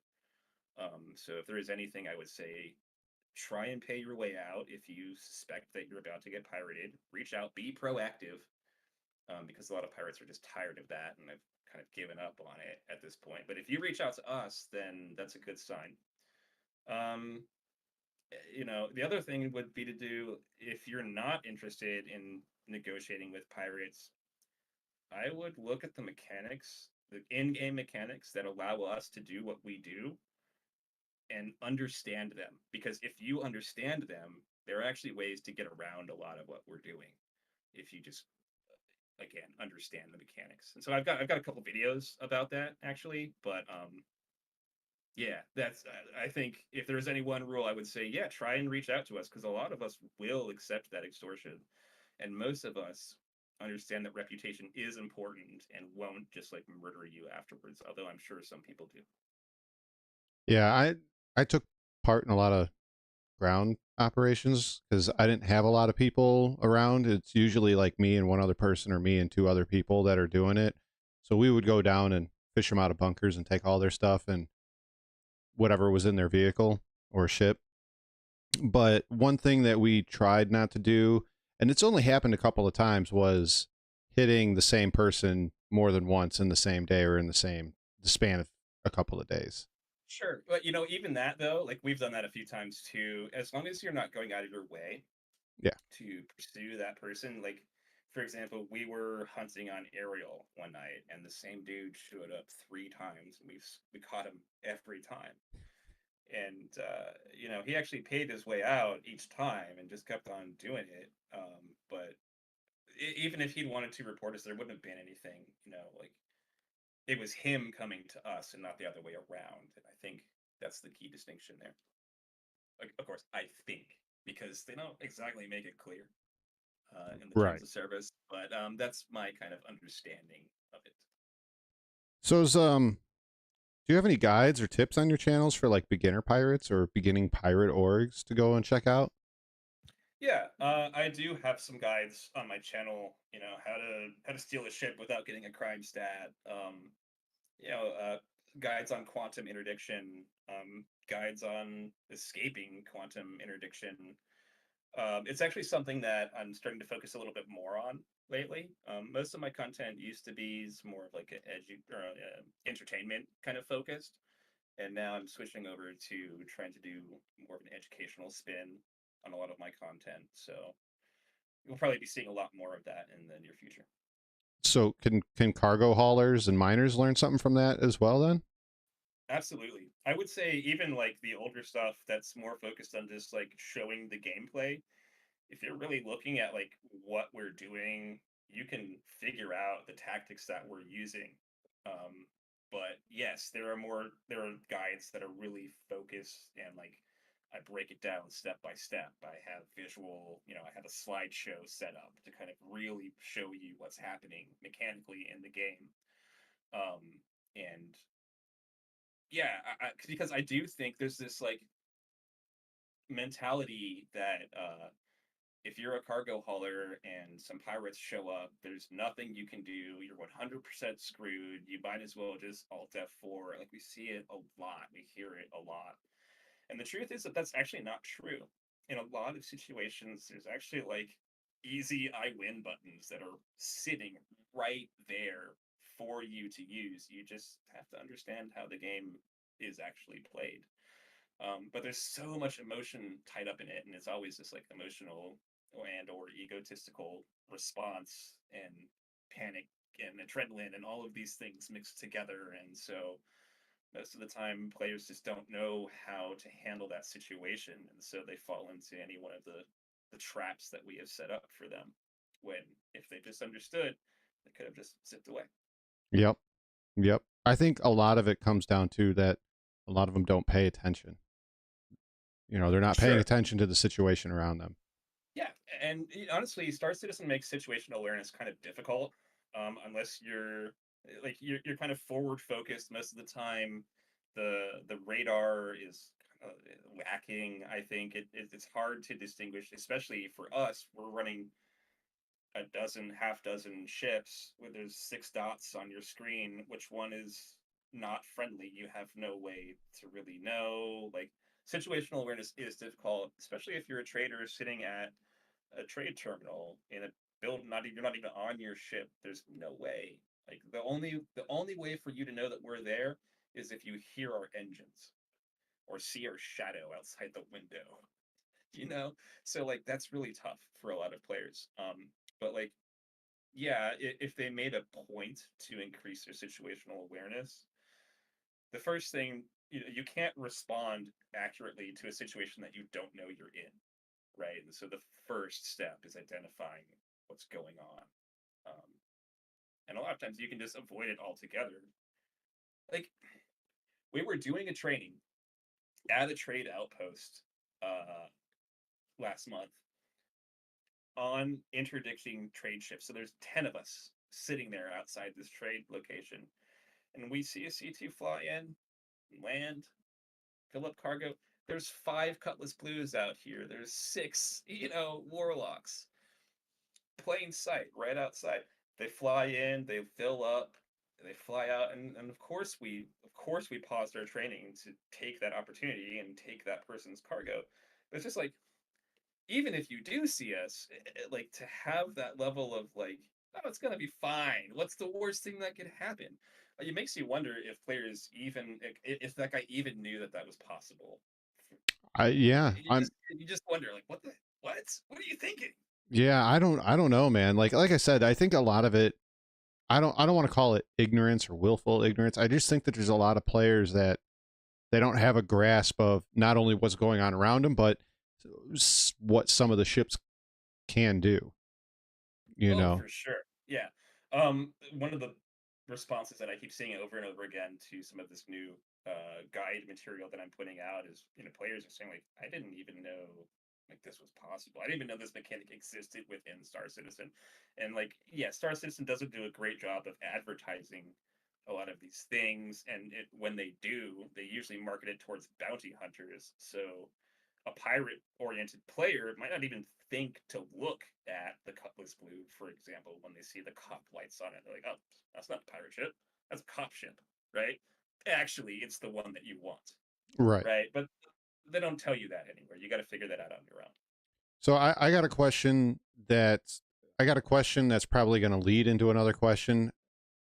So if there is anything I would say, try and pay your way out if you suspect that you're about to get pirated. Reach out, be proactive, because a lot of pirates are just tired of that and have kind of given up on it at this point. But if you reach out to us, then that's a good sign. Um, the other thing would be to do if you're not interested in negotiating with pirates, I would look at the mechanics, the in-game mechanics that allow us to do what we do and understand them, because if you understand them, there are actually ways to get around a lot of what we're doing if you just again understand the mechanics. And so I've got a couple videos about that actually, but yeah, that's I think if there's any one rule I would say, yeah, try and reach out to us, because a lot of us will accept that extortion, and most of us understand that reputation is important and won't just like murder you afterwards, although I'm sure some people do. Yeah, I took part in a lot of ground operations because I didn't have a lot of people around. It's usually like me and one other person or me and two other people that are doing it. So we would go down and fish them out of bunkers and take all their stuff and whatever was in their vehicle or ship. But one thing that we tried not to do, and it's only happened a couple of times, was hitting the same person more than once in the same day or in the span of a couple of days. Sure, but even that though, like we've done that a few times too. As long as you're not going out of your way Yeah. to pursue that person, like for example, we were hunting on Ariel one night, and the same dude showed up 3 times, and we caught him every time. And he actually paid his way out each time and just kept on doing it. But even if he'd wanted to report us, there wouldn't have been anything. Like it was him coming to us and not the other way around. And I think that's the key distinction there. Like, of course, I think, because they don't exactly make it clear in the terms Right. of service, but that's my kind of understanding of it. So do you have any guides or tips on your channels for like beginner pirates or beginning pirate orgs to go and check out? Yeah, I do have some guides on my channel. How to steal a ship without getting a crime stat. You know, uh, Guides on quantum interdiction. Guides on escaping quantum interdiction. It's actually something that I'm starting to focus a little bit more on lately. Most of my content used to be more of like an entertainment kind of focused, and now I'm switching over to trying to do more of an educational spin on a lot of my content. So you'll probably be seeing a lot more of that in the near future. So can cargo haulers and miners learn something from that as well then? Absolutely. I would say even like the older stuff that's more focused on just like showing the gameplay, if you're really looking at like what we're doing, you can figure out the tactics that we're using. But yes, there are guides that are really focused, and like I break it down step by step. I have I have a slideshow set up to kind of really show you what's happening mechanically in the game. And yeah, because I do think there's this like mentality that if you're a cargo hauler and some pirates show up, there's nothing you can do. You're 100% screwed. You might as well just Alt F4. Like we see it a lot. We hear it a lot. And the truth is that that's actually not true. In a lot of situations, there's actually like easy I win buttons that are sitting right there for you to use. You just have to understand how the game is actually played. But there's so much emotion tied up in it, and it's always this like emotional and or egotistical response and panic and adrenaline and all of these things mixed together. And so most of the time players just don't know how to handle that situation, and so they fall into any one of the traps that we have set up for them, when if they just understood, they could have just zipped away. Yep. Yep. I think a lot of it comes down to that a lot of them don't pay attention. They're not paying Sure. attention to the situation around them. Yeah, and honestly, Star Citizen makes situational awareness kind of difficult, unless you're kind of forward focused most of the time. The radar is kind of lacking. I think it's hard to distinguish, especially for us. We're running a dozen, half dozen ships where there's six dots on your screen. Which one is not friendly? You have no way to really know. Like situational awareness is difficult, especially if you're a trader sitting at a trade terminal in a build. Not even, you're not even on your ship. There's no way. Like the only way for you to know that we're there is if you hear our engines or see our shadow outside the window. You know, so like that's really tough for a lot of players. But like, yeah, if they made a point to increase their situational awareness, the first thing, you can't respond accurately to a situation that you don't know you're in, right? And so the first step is identifying what's going on. Um, and a lot of times you can just avoid it altogether. Like we were doing a training at a trade outpost uh, last month on interdicting trade ships. So there's 10 of us sitting there outside this trade location. And we see a C2 fly in, land, fill up cargo. There's 5 Cutlass Blues out here. There's 6, Warlocks. Plain sight, right outside. They fly in, they fill up, they fly out, and of course we paused our training to take that opportunity and take that person's cargo. But it's just like, even if you do see us, like to have that level of like, oh, it's gonna be fine. What's the worst thing that could happen? It makes you wonder if players even, if that guy even knew that that was possible. I yeah, You I'm just you just wonder like, what are you thinking? yeah, I don't know, man. Like I said, I think a lot of it I don't want to call it ignorance or willful ignorance. I just think that there's a lot of players that they don't have a grasp of not only what's going on around them, but what some of the ships can do, you Oh, know. for sure. Yeah. One of the responses that I keep seeing over and over again to some of this new guide material that I'm putting out is, players are saying like, I didn't even know like this was possible. I didn't even know this mechanic existed within Star Citizen. And like, yeah, Star Citizen doesn't do a great job of advertising a lot of these things, and when they do, they usually market it towards bounty hunters. So a pirate oriented player might not even think to look at the Cutlass Blue, for example, when they see the cop lights on it. They're like, oh, that's not a pirate ship. That's a cop ship, right? Actually, it's the one that you want, Right. right? But they don't tell you that anywhere. You got to figure that out on your own. So I got a question that's probably going to lead into another question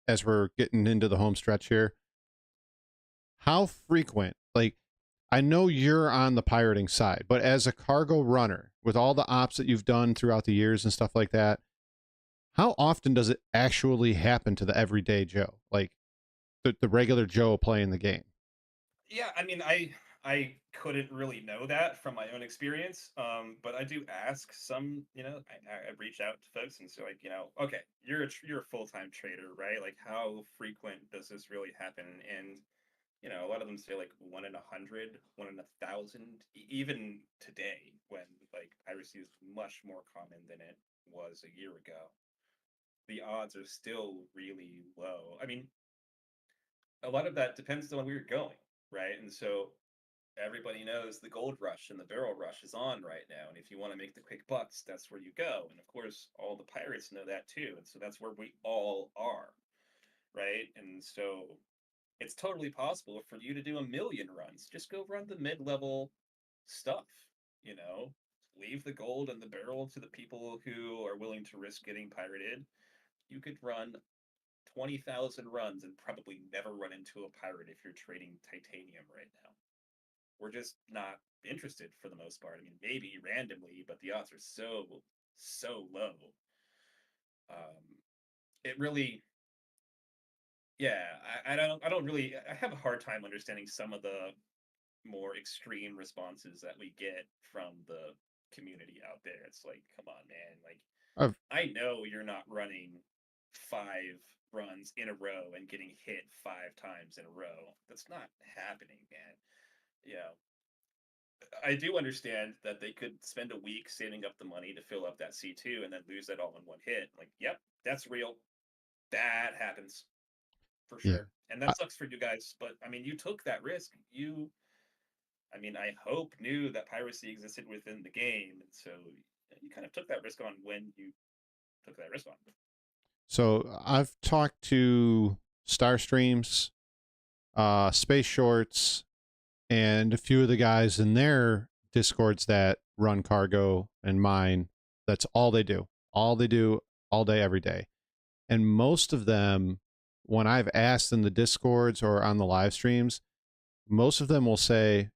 as we're getting into the home stretch here. How frequent, like, I know you're on the pirating side, but as a cargo runner, with all the ops that you've done throughout the years and stuff like that, how often does it actually happen to the everyday Joe? Like the regular Joe playing the game? Yeah, I mean, I couldn't really know that from my own experience, but I do ask some. I reach out to folks and say like, okay, you're a full time trader, right? Like, how frequent does this really happen? And a lot of them say like 1 in 100, 1 in 1,000. Even today, when like piracy is much more common than it was a year ago, the odds are still really low. I mean, a lot of that depends on where you're going. right? And so everybody knows the gold rush and the barrel rush is on right now. And if you want to make the quick bucks, that's where you go. And of course, all the pirates know that too. And so that's where we all are, right? And so it's totally possible for you to do 1,000,000 runs. Just go run the mid-level stuff, you know? Leave the gold and the barrel to the people who are willing to risk getting pirated. You could run 20,000 runs and probably never run into a pirate if you're trading titanium right now. We're just not interested for the most part. I mean, maybe randomly, but the odds are so low. It really, yeah. I don't really. I have a hard time understanding some of the more extreme responses that we get from the community out there. It's like, come on, man. Like, I've I know you're not running 5 runs in a row and getting hit 5 times in a row. That's not happening, man. You know, I do understand that they could spend a week saving up the money to fill up that C2 and then lose that all in one hit. Like, yep, that's real. That happens for yeah. sure. And I, that sucks for you guys. But I mean, you took that risk. I mean, I hope knew that piracy existed within the game. And so you kind of took that risk on when you took that risk on. so I've talked to Star Streams, Space Shorts, and a few of the guys in their discords that run cargo and mine. That's all they do. All they do all day, every day. And most of them, when I've asked in the discords or on the live streams, most of them will say,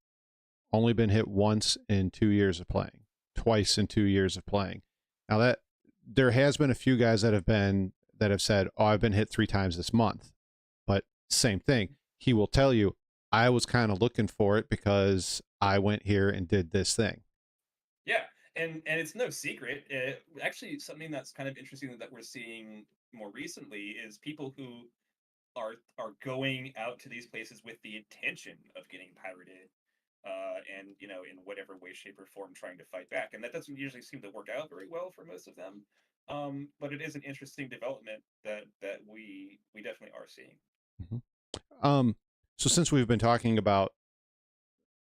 only been hit once in 2 years of playing, twice in 2 years of playing. Now that there has been a few guys that have said, "Oh, I've been hit 3 times this month," but same thing. He will tell you, "I was kind of looking for it because I went here and did this thing." Yeah, and it's no secret. Actually, something that's kind of interesting that we're seeing more recently is people who are going out to these places with the intention of getting pirated, and in whatever way, shape, or form, trying to fight back. And that doesn't usually seem to work out very well for most of them. But it is an interesting development that we definitely are seeing. Mhm. Um, so since we've been talking about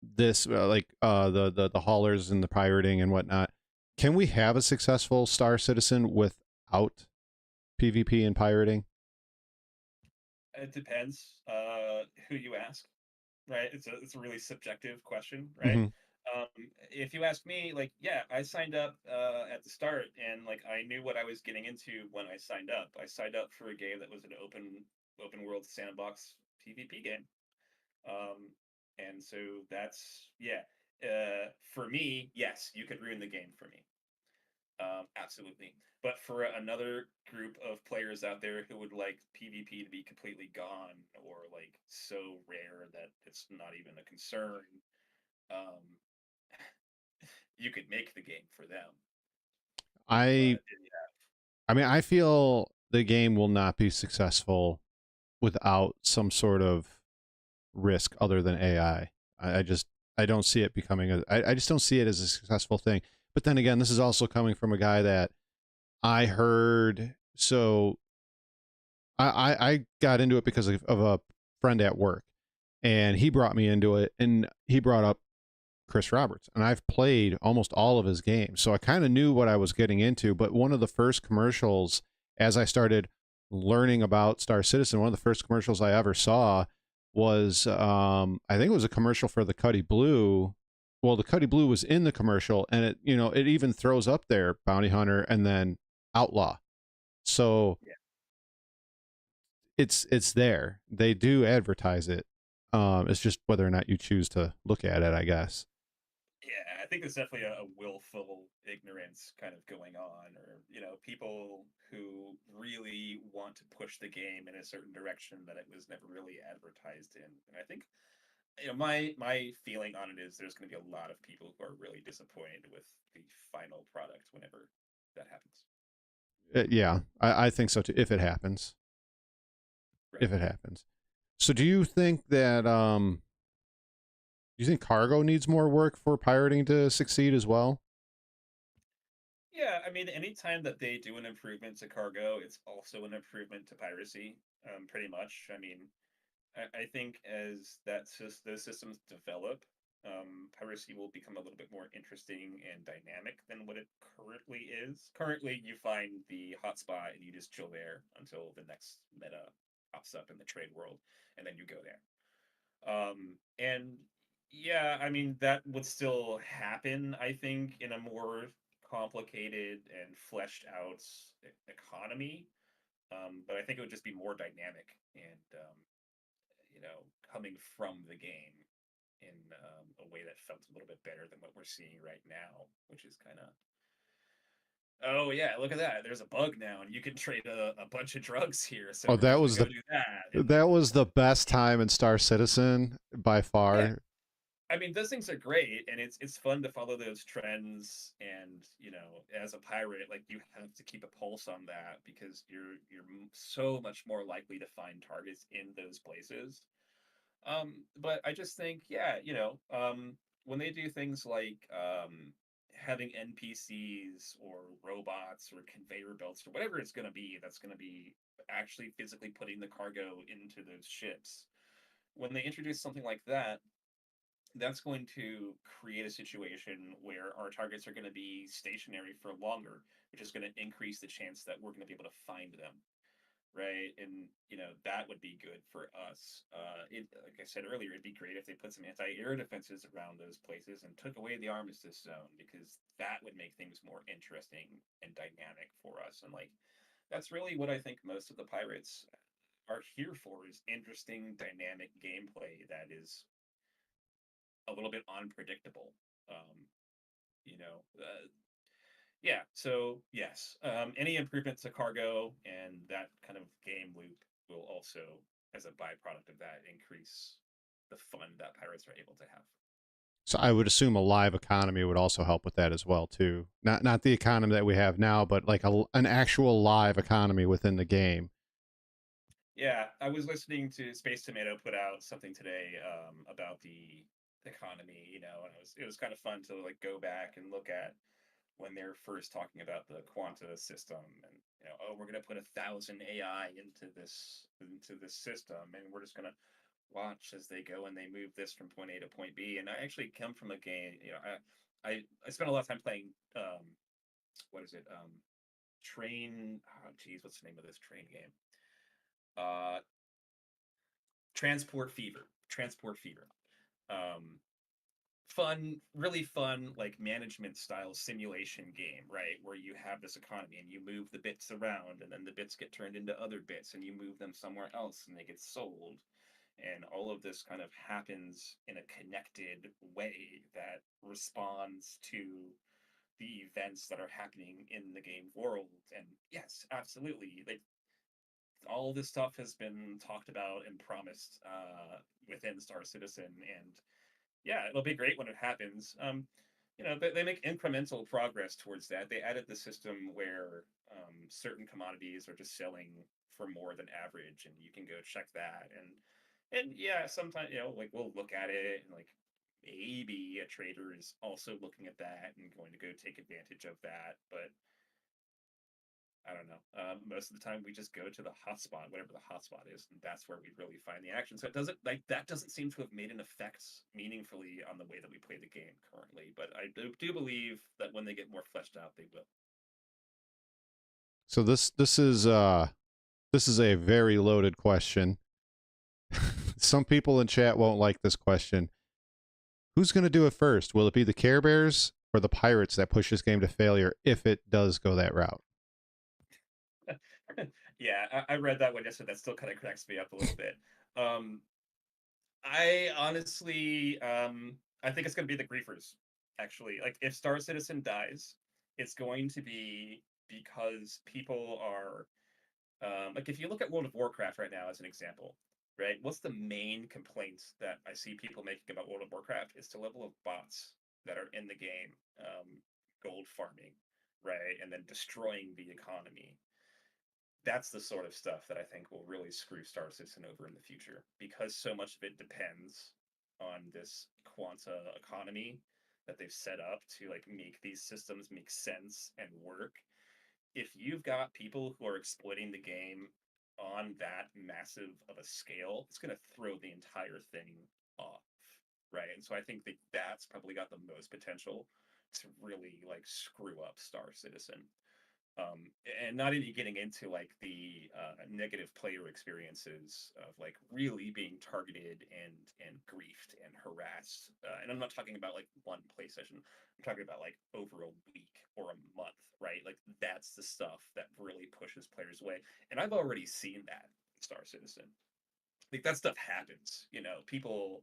this, the haulers and the pirating and whatnot, can we have a successful Star Citizen without PvP and pirating? It depends who you ask, right? It's a really subjective question, right? Mm-hmm. Um, if you ask me, like, yeah, I signed up at the start, and like I knew what I was getting into when I signed up. I signed up for a game that was an open world sandbox PvP game, um, and so that's yeah. For me, yes, you could ruin the game for me. Absolutely. But for another group of players out there who would like PvP to be completely gone or like so rare that it's not even a concern, um, you could make the game for them. I But I mean, I feel the game will not be successful without some sort of risk other than AI. I just I don't see it becoming I just don't see it as a successful thing. But then again, this is also coming from a guy that I heard. So I got into it because of a friend at work, and he brought me into it, and he brought up Chris Roberts, and I've played almost all of his games, so I kind of knew what I was getting into. But one of the first commercials, as I started learning about Star Citizen, one of the first commercials I ever saw was, I think it was a commercial for the Cuddy Blue. Well, the Cuddy Blue was in the commercial, and it even throws up there Bounty Hunter and then Outlaw. So yeah, it's there. They do advertise it. It's just whether or not you choose to look at it, I guess. yeah, I think there's definitely a willful ignorance kind of going on, or people who really want to push the game in a certain direction that it was never really advertised in. And I think my feeling on it is there's going to be a lot of people who are really disappointed with the final product whenever that happens. Yeah, I think so too. If it happens, Right. if it happens. So, do you think that do you think cargo needs more work for pirating to succeed as well? Yeah, I mean, anytime that they do an improvement to cargo, it's also an improvement to piracy. Pretty much. I mean, I think as those systems develop, piracy will become a little bit more interesting and dynamic than what it currently is. Currently, you find the hotspot and you just chill there until the next meta pops up in the trade world, and then you go there. And yeah, I mean, that would still happen, I think, in a more complicated and fleshed out economy. But I think it would just be more dynamic and, coming from the game in a way that felt a little bit better than what we're seeing right now, which is kind of, oh yeah, look at that. There's a bug now, and you can trade a bunch of drugs here. So Oh, we're just gonna go do that. And that was the best time in Star Citizen by yeah, far. I mean, those things are great, and it's fun to follow those trends. And as a pirate, like you have to keep a pulse on that because you're so much more likely to find targets in those places. But I just think, yeah, when they do things like having NPCs or robots or conveyor belts or whatever it's going to be, that's going to be actually physically putting the cargo into those ships. When they introduce something like that, that's going to create a situation where our targets are going to be stationary for longer, which is going to increase the chance that we're going to be able to find them, right? And that would be good for us. Like I said earlier, it'd be great if they put some anti-air defenses around those places and took away the armistice zone, because that would make things more interesting and dynamic for us. And like that's really what I think most of the pirates are here for, is interesting dynamic gameplay that is a little bit unpredictable. Um, you know, uh, yeah. So yes, any improvement to cargo and that kind of game loop will also, as a byproduct of that, increase the fun that pirates are able to have. So I would assume a live economy would also help with that as well too. Not the economy that we have now, but like an actual live economy within the game. Yeah, I was listening to Space Tomato put out something today about the economy, and it was kind of fun to like go back and look at when they're first talking about the quanta system, and oh, we're going to put 1,000 AI into this system, and we're just going to watch as they go and they move this from point A to point B. And I actually come from a game, I spent a lot of time playing what is it? Train oh geez, what's the name of this train game? Uh Transport Fever. Um Fun, really fun, like management style simulation game, right? Where you have this economy and you move the bits around, and then the bits get turned into other bits, and you move them somewhere else and they get sold. And all of this kind of happens in a connected way that responds to the events that are happening in the game world. And yes, absolutely. Like all this stuff has been talked about and promised within Star Citizen, and yeah, it'll be great when it happens. They make incremental progress towards that. They added the system where certain commodities are just selling for more than average, and you can go check that. And yeah, sometimes like we'll look at it and like maybe a trader is also looking at that and going to go take advantage of that, but I don't know. Most of the time, we just go to the hotspot, whatever the hotspot is, and that's where we really find the action. So it doesn't like that doesn't seem to have made an effect meaningfully on the way that we play the game currently. But I do believe that when they get more fleshed out, they will. So this is a very loaded question. Some people in chat won't like this question. Who's going to do it first? Will it be the Care Bears or the Pirates that push this game to failure if it does go that route? Yeah, I read that one yesterday. That still kind of cracks me up a little bit. Um, I honestly, I think it's going to be the griefers. Actually, like if Star Citizen dies, it's going to be because people are like if you look at World of Warcraft right now as an example, right? What's the main complaints that I see people making about World of Warcraft? It's the level of bots that are in the game, gold farming, right, and then destroying the economy. That's the sort of stuff that I think will really screw Star Citizen over in the future, because so much of it depends on this quanta economy that they've set up to like make these systems make sense and work. If you've got people who are exploiting the game on that massive of a scale, it's going to throw the entire thing off, right? And so I think that that's probably got the most potential to really like screw up Star Citizen. And not even getting into like the negative player experiences of like really being targeted and griefed and harassed. And I'm not talking about like one play session. I'm talking about like over a week or a month, right? Like that's the stuff that really pushes players away. And I've already seen that in Star Citizen. Like that stuff happens, people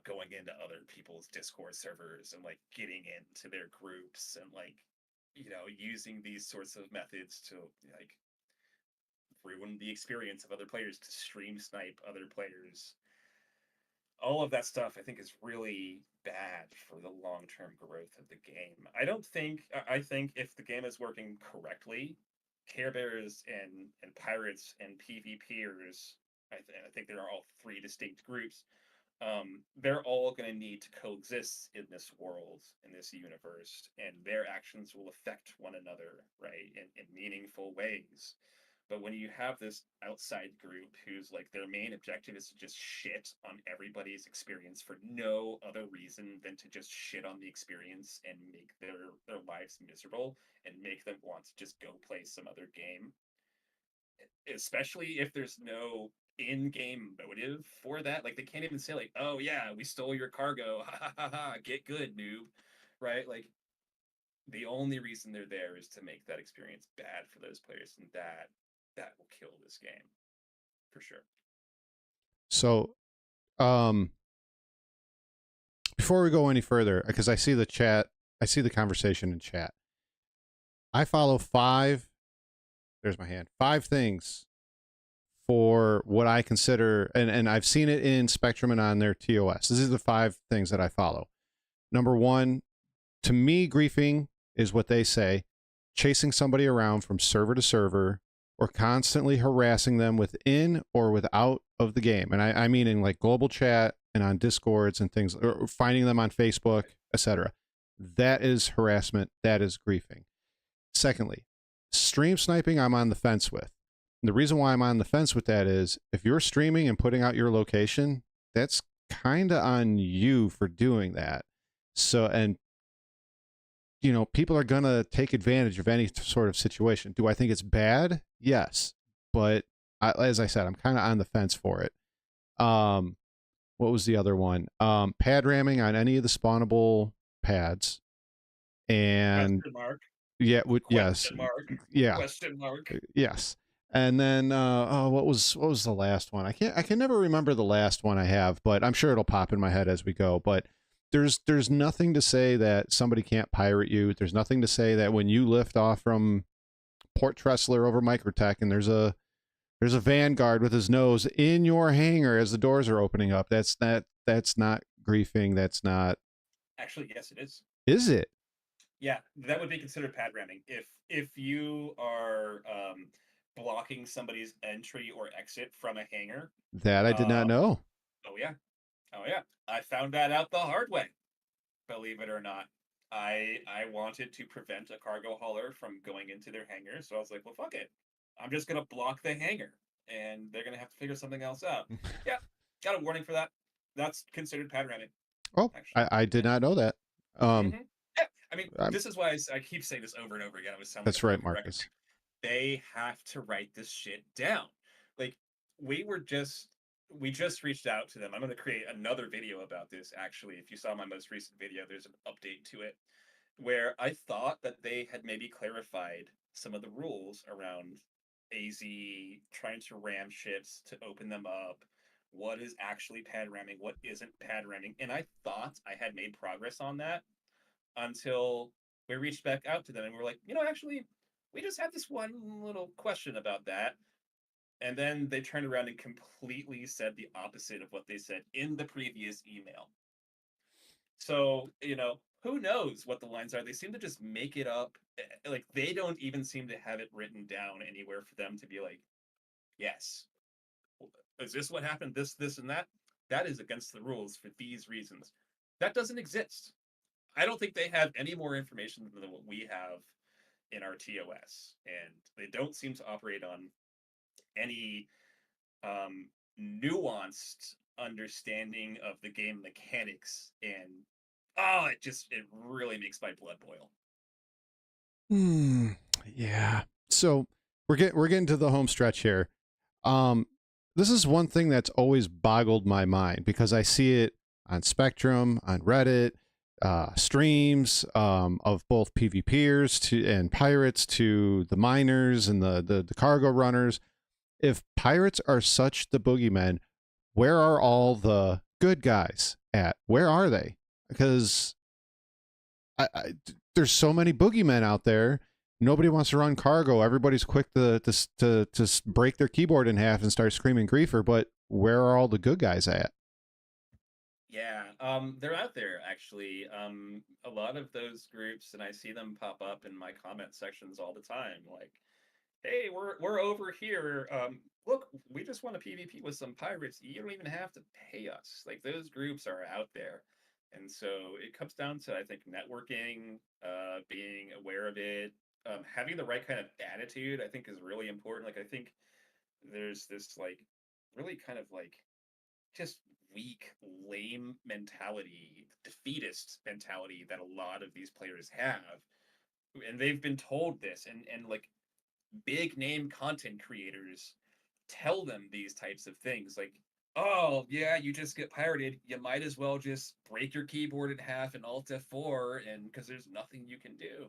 going into other people's Discord servers and like getting into their groups and like, using these sorts of methods to like ruin the experience of other players, to stream snipe other players. All of that stuff I think is really bad for the long-term growth of the game. I think if the game is working correctly, Care Bears and pirates and PvPers, I think there are all three distinct groups. They're all going to need to coexist in this world, in this universe, and their actions will affect one another, right, in meaningful ways. But when you have this outside group whose like their main objective is to just shit on everybody's experience for no other reason than to just shit on the experience and make their lives miserable and make them want to just go play some other game, especially if there's no in-game motive for that. Like they can't even say like, "Oh yeah, we stole your cargo. Ha ha ha ha. Get good, noob." Right? Like the only reason they're there is to make that experience bad for those players, and that will kill this game for sure. So, um, before we go any further, because I see the chat, I see the conversation in chat. I follow five. There's my hand. Five things for what I consider, and I've seen it in Spectrum and on their TOS. This is the five things that I follow. Number one, to me, griefing is what they say, chasing somebody around from server to server or constantly harassing them within or without of the game. And I mean in like global chat and on Discords and things, or finding them on Facebook, etc. That is harassment. That is griefing. Secondly, stream sniping, I'm on the fence with. And the reason why I'm on the fence with that is if you're streaming and putting out your location, that's kind of on you for doing that. So, and people are going to take advantage of any sort of situation. Do I think it's bad? Yes. But as I said, I'm kind of on the fence for it. What was the other one? Pad ramming on any of the spawnable pads. And Question mark. yeah, yes. Question mark. Yeah. Question mark. Yes. And then what was the last one? I can never remember the last one I have, but I'm sure it'll pop in my head as we go. But there's nothing to say that somebody can't pirate you. There's nothing to say that when you lift off from Port Tressler over Microtech and there's a Vanguard with his nose in your hangar as the doors are opening up. That's not griefing. That's not. Actually, yes, it is. Is it? Yeah, that would be considered pad ramming. If you are blocking somebody's entry or exit from a hangar. That I did not know. Oh yeah. Oh yeah. I found that out the hard way. Believe it or not. I wanted to prevent a cargo hauler from going into their hangar, so I was like, well, fuck it. I'm just gonna block the hangar, and they're gonna have to figure something else out. Yeah, got a warning for that. That's considered pad ramming. Oh, actually. I did not know that. Yeah, I mean, this is why I keep saying this over and over again. I was sounding that's like right, Marcus. They have to write this shit down. Like we just reached out to them. I'm going to create another video about this. Actually, if you saw my most recent video, there's an update to it where I thought that they had maybe clarified some of the rules around AZ trying to ram ships to open them up. What is actually pad ramming? What isn't pad ramming? And I thought I had made progress on that until we reached back out to them and we're like, actually, we just had this one little question about that. And then they turned around and completely said the opposite of what they said in the previous email. So, who knows what the lines are? They seem to just make it up. Like, they don't even seem to have it written down anywhere for them to be like, yes, is this what happened? This, and that? That is against the rules for these reasons. That doesn't exist. I don't think they have any more information than what we have. in our TOS, and they don't seem to operate on any nuanced understanding of the game mechanics, and it really makes my blood boil. Hmm. Yeah. So we're getting to the home stretch here. Um, this is one thing that's always boggled my mind because I see it on Spectrum, on Reddit, streams of both PvPers to and pirates to the miners and the cargo runners. If pirates are such the boogeymen, where are all the good guys at? Where are they? Because there's so many boogeymen out there. Nobody wants to run cargo. Everybody's quick to break their keyboard in half and start screaming griefer. But where are all the good guys at? Yeah, they're out there actually. A lot of those groups, and I see them pop up in my comment sections all the time. Like, hey, we're over here. Look, we just want to PvP with some pirates. You don't even have to pay us. Like those groups are out there, and so it comes down to I think networking, being aware of it, having the right kind of attitude. I think is really important. Like I think there's this like really kind of like just weak, lame mentality, defeatist mentality that a lot of these players have, and they've been told this, and like big name content creators tell them these types of things like, oh yeah, you just get pirated, you might as well just break your keyboard in half and alt F4, and because there's nothing you can do,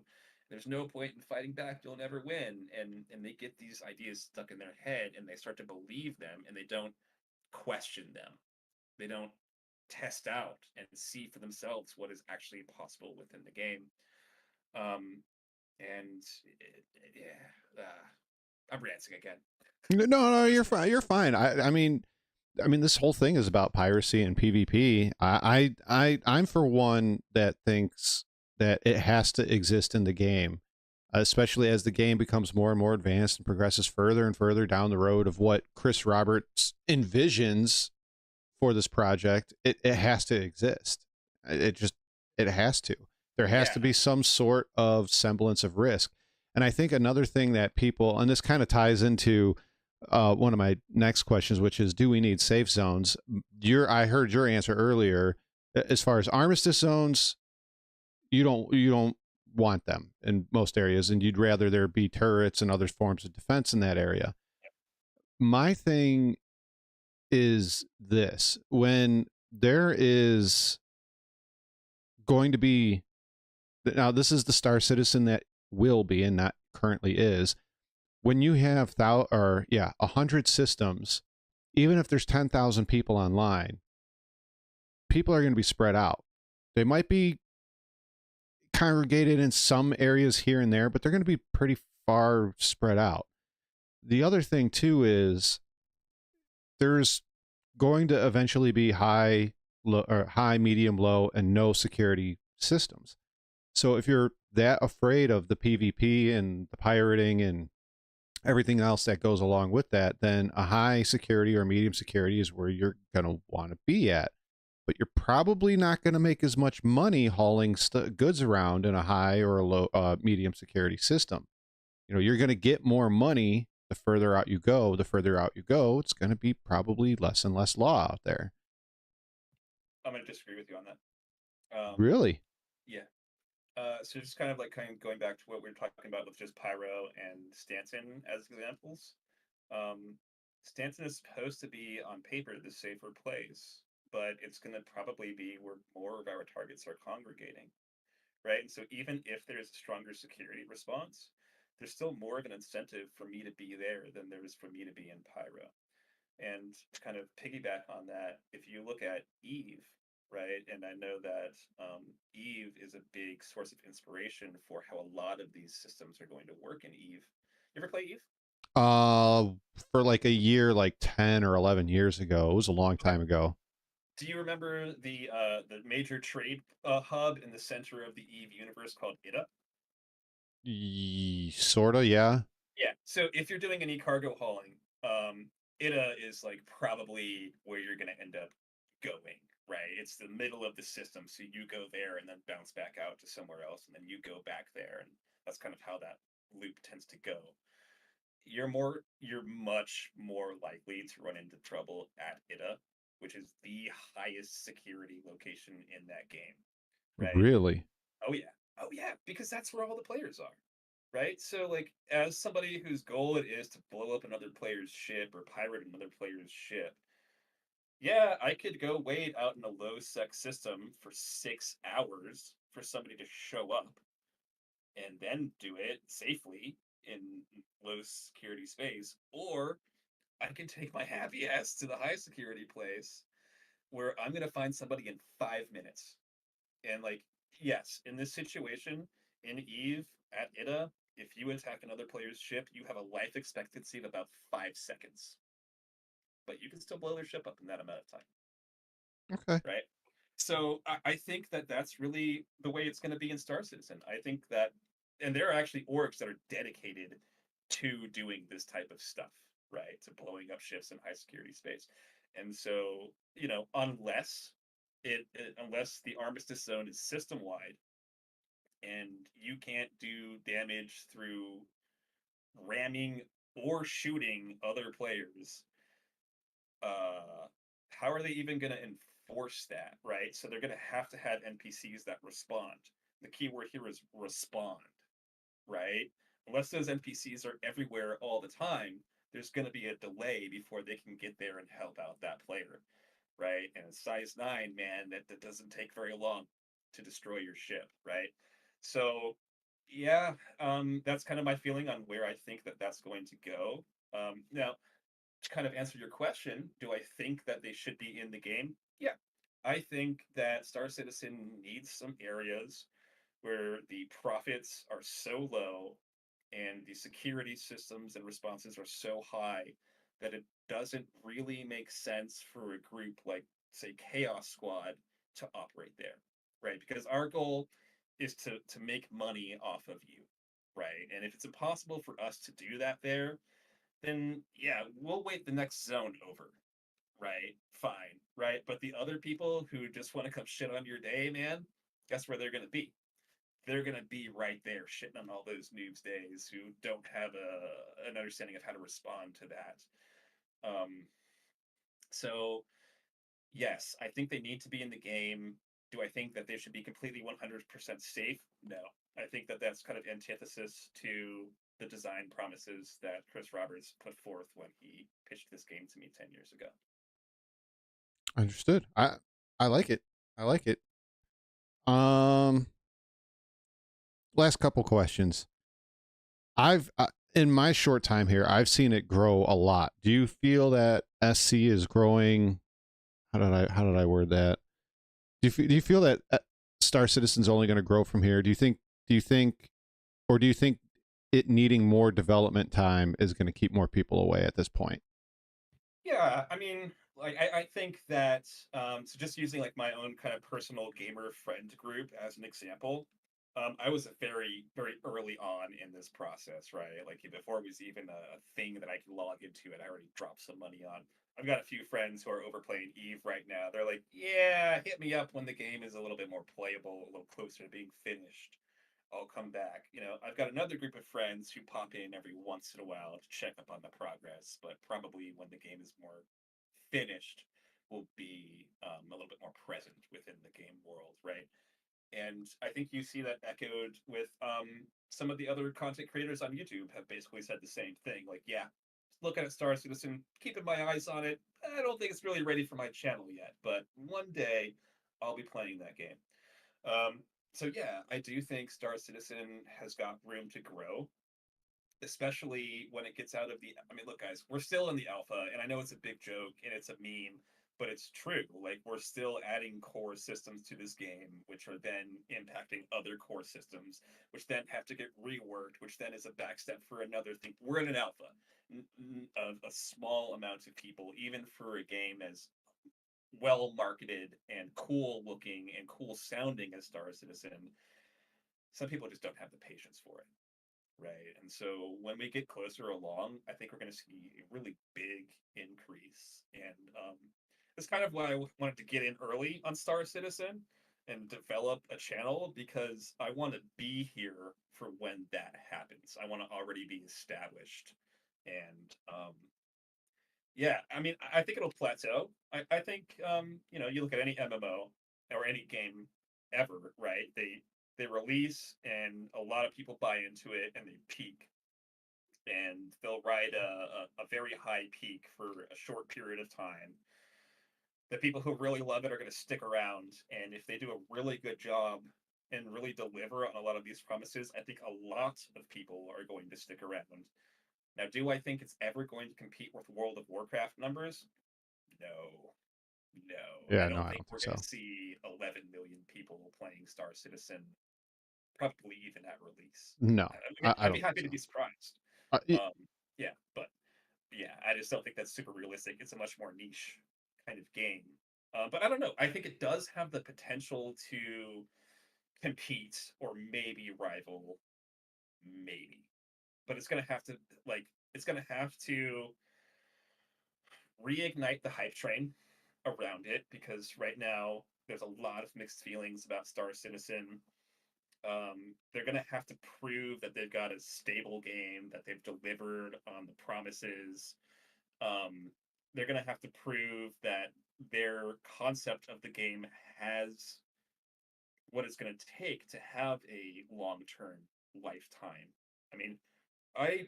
there's no point in fighting back, you'll never win, and they get these ideas stuck in their head and they start to believe them, and they don't question them, they don't test out and see for themselves what is actually possible within the game. um and yeah, I'm ranting again. No, you're fine. You're fine. I mean, this whole thing is about piracy and PvP. I'm for one that thinks that it has to exist in the game, especially as the game becomes more and more advanced and progresses further and further down the road of what Chris Roberts envisions for this project. It has to exist. It just it has to. There has Yeah, to be some sort of semblance of risk. And I think another thing that people, and this kind of ties into one of my next questions, which is, do we need safe zones? I heard your answer earlier. As far as armistice zones, you don't want them in most areas, and you'd rather there be turrets and other forms of defense in that area. My thing is this: when there is going to be, now this is the Star Citizen that will be and not currently is, when you have 100 systems, even if there's 10,000 people online, people are going to be spread out. They might be congregated in some areas here and there, but they're going to be pretty far spread out. The other thing too is there's going to eventually be high, medium, low, and no security systems. So if you're that afraid of the PvP and the pirating and everything else that goes along with that, then a high security or medium security is where you're going to want to be at. But you're probably not going to make as much money hauling goods around in a high or a low, medium security system. You know, you're going to get more money the further out you go. The further out you go, it's going to be probably less and less law out there. I'm going to disagree with you on that. Really? Yeah. So just kind of going back to what we were talking about with just Pyro and Stanton as examples. Um, Stanton is supposed to be on paper the safer place, but it's going to probably be where more of our targets are congregating, right? And so even if there's a stronger security response, there's still more of an incentive for me to be there than there is for me to be in Pyro. And to kind of piggyback on that, if you look at Eve, right, and I know that Eve is a big source of inspiration for how a lot of these systems are going to work in Eve. You ever play Eve? Uh, for like a year, like 10 or 11 years ago. It was a long Okay. time ago. Do you remember the major trade hub in the center of the Eve universe called Ida? Sorta, yeah. Yeah. So if you're doing any cargo hauling, Ida is like probably where you're going to end up going, right? It's the middle of the system, so you go there and then bounce back out to somewhere else, and then you go back there, and that's kind of how that tends to go, you're much more likely to run into trouble at ITA, which is the highest security location in that game, right? Really? Oh yeah. Oh yeah, because that's where all the players are. Right? So like as somebody whose goal it is to blow up another player's ship or pirate another player's ship, yeah, I could go wait out in a low sec system for 6 hours for somebody to show up and then do it safely in low security space. Or I can take my happy ass to the high security place where I'm gonna find somebody in 5 minutes. And like, yes, in this situation, in Eve at ITA, if you attack another player's ship, you have a life expectancy of about 5 seconds. But you can still blow their ship up in that amount of time, Okay. right? So I think that that's really the way it's going to be in Star Citizen. I think that, and there are actually orgs that are dedicated to doing this type of stuff, right? To blowing up ships in high security space. And so, unless the armistice zone is system wide and you can't do damage through ramming or shooting other players, uh, how are they even going to enforce that, right? So they're going to have NPCs that respond. The key word here is respond, right? Unless those NPCs are everywhere all the time, there's going to be a delay before they can get there and help out that player, right? And size 9, man, that doesn't take very long to destroy your ship, right? So, yeah, that's kind of my feeling on where I think that that's going to go. Now, to kind of answer your question, do I think that they should be in the game? Yeah. I think that Star Citizen needs some areas where the profits are so low and the security systems and responses are so high that it doesn't really make sense for a group like, say, Chaos Squad to operate there, right? Because our goal is to make money off of you, right? And if it's impossible for us to do that there, then yeah, we'll wait the next zone over, right? Fine, right? But the other people who just want to come shit on your day, man, guess where they're gonna be? They're gonna be right there shitting on all those noobs days who don't have an understanding of how to respond to that. Um, so yes, I think they need to be in the game. Do I think that they should be completely 100% safe? No. I think that that's kind of antithesis to the design promises that Chris Roberts put forth when he pitched this game to me 10 years ago. Understood. I like it. I like it. Um, last couple questions. I've in my short time here, I've seen it grow a lot. Do you feel that SC is growing? How did I word that? Do you feel that Star Citizen's only going to grow from here? Do you think or do you think it needing more development time is going to keep more people away at this point? Yeah, I mean, like I think that so just using like my own kind of personal gamer friend group as an example, I was very, very early on in this process, right? Like before it was even a thing that I could log into, and I already dropped some money on. I've got a few friends who are overplaying Eve right now. They're like, "Yeah, hit me up when the game is a little bit more playable, a little closer to being finished. I'll come back." I've got another group of friends who pop in every once in a while to check up on the progress, but probably when the game is more finished, will be a little bit more present within the game world, right? And I think you see that echoed with some of the other content creators on YouTube have basically said the same thing. Like, yeah, looking at Star Citizen, keeping my eyes on it. I don't think it's really ready for my channel yet, but one day I'll be playing that game. Um, so yeah, I do think Star Citizen has got room to grow, especially when it gets out of the. I mean, look, guys, we're still in the alpha, and I know it's a big joke and it's a meme, but it's true. Like, we're still adding core systems to this game, which are then impacting other core systems, which then have to get reworked, which then is a backstep for another thing. We're in an alpha. A small amount of people, even for a game as well marketed and cool looking and cool sounding as Star Citizen, some people just don't have the patience for it, right? And so when we get closer along, I think we're going to see a really big increase. And that's kind of why I wanted to get in early on Star Citizen. and develop a channel because I want to be here for when that happens. I want to already be established. And yeah, I mean, I think it'll plateau. I think you look at any MMO or any game ever, right? They release and a lot of people buy into it and they peak and they'll ride a very high peak for a short period of time. The people who really love it are going to stick around, and if they do a really good job and really deliver on a lot of these promises, I think a lot of people are going to stick around. Now, do I think it's ever going to compete with World of Warcraft numbers? No. No. I Yeah, no, don't I think don't think we're going so. to see 11 million people playing Star Citizen, probably even at release. No, I mean, I I'd be don't think happy to so. be surprised. Y- Um, yeah, but yeah, I just don't think that's super realistic. It's a much more niche kind of game. But I don't know. I think it does have the potential to compete or maybe rival, maybe. But it's gonna have to it's gonna have to reignite the hype train around it because right now there's a lot of mixed feelings about Star Citizen. They're gonna have to prove that they've got a stable game, that they've delivered on the promises. Um, they're gonna have to prove that their concept of the game has what it's going to take to have a long-term lifetime. I mean, I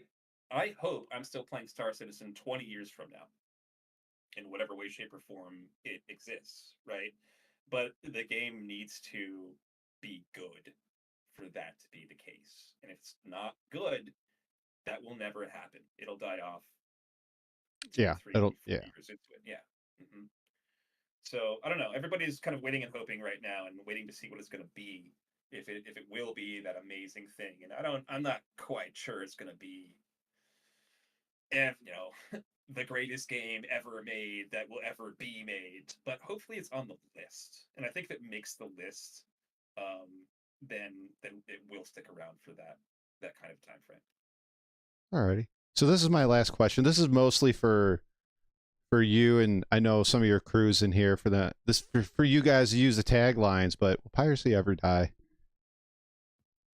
I hope I'm still playing Star Citizen 20 years from now in whatever way, shape, or form it exists, right? But the game needs to be good for that to be the case. And if it's not good, that will never happen. It'll die off two, yeah, three, it'll. four Yeah, years into it. Yeah. hmm So I don't know. Everybody's kind of waiting and hoping right now, and waiting to see what it's going to be. If it will be that amazing thing, and I'm not quite sure it's going to be, if the greatest game ever made that will ever be made. But hopefully, it's on the list, and I think if it makes the list, um, then it will stick around for that kind of time frame. alrighty. So this is my last question. This is mostly for you, and I know some of your crews in here for the this for you guys to use the taglines. But will piracy ever die?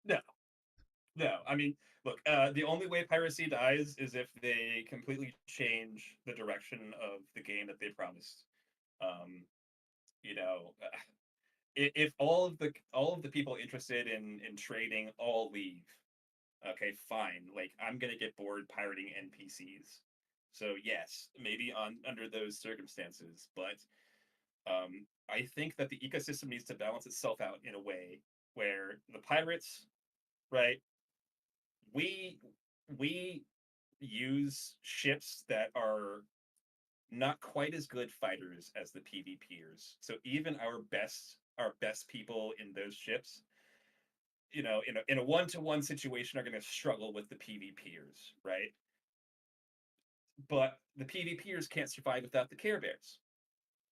No, no. I mean, look, the only way piracy dies is if they completely change the direction of the game that they promised. Um, you know, if all of the people interested in trading all leave, okay, fine. Like I'm gonna get bored pirating NPCs. So yes, maybe on under those circumstances, but I think that the ecosystem needs to balance itself out in a way where the pirates, right? We we use ships that are not quite as good fighters as the PvPers. So even our best people in those ships, in a one-to-one situation are going to struggle with the PvPers, right? But the PvPers can't survive without the Care Bears,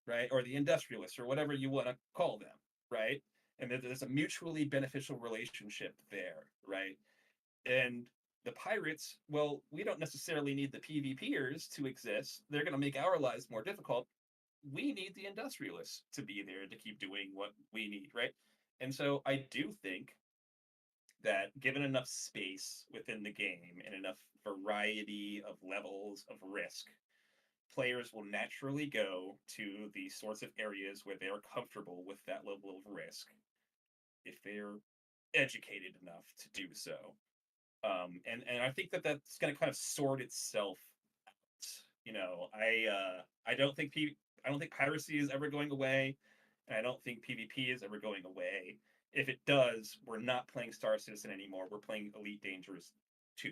right? Or the industrialists or whatever you want to call them, right? And there's a mutually beneficial relationship there, right? And the pirates, well, we don't necessarily need the PvPers to exist. They're going to make our lives more difficult. We need the industrialists to be there to keep doing what we need, right? And so I do think that given enough space within the game and enough variety of levels of risk, players will naturally go to the sorts of areas where they are comfortable with that level of risk if they're educated enough to do so. And I think that that's going to kind of sort itself out. I don't think piracy is ever going away, and I don't think PvP is ever going away. If it does, we're not playing Star Citizen anymore. We're playing Elite Dangerous 2.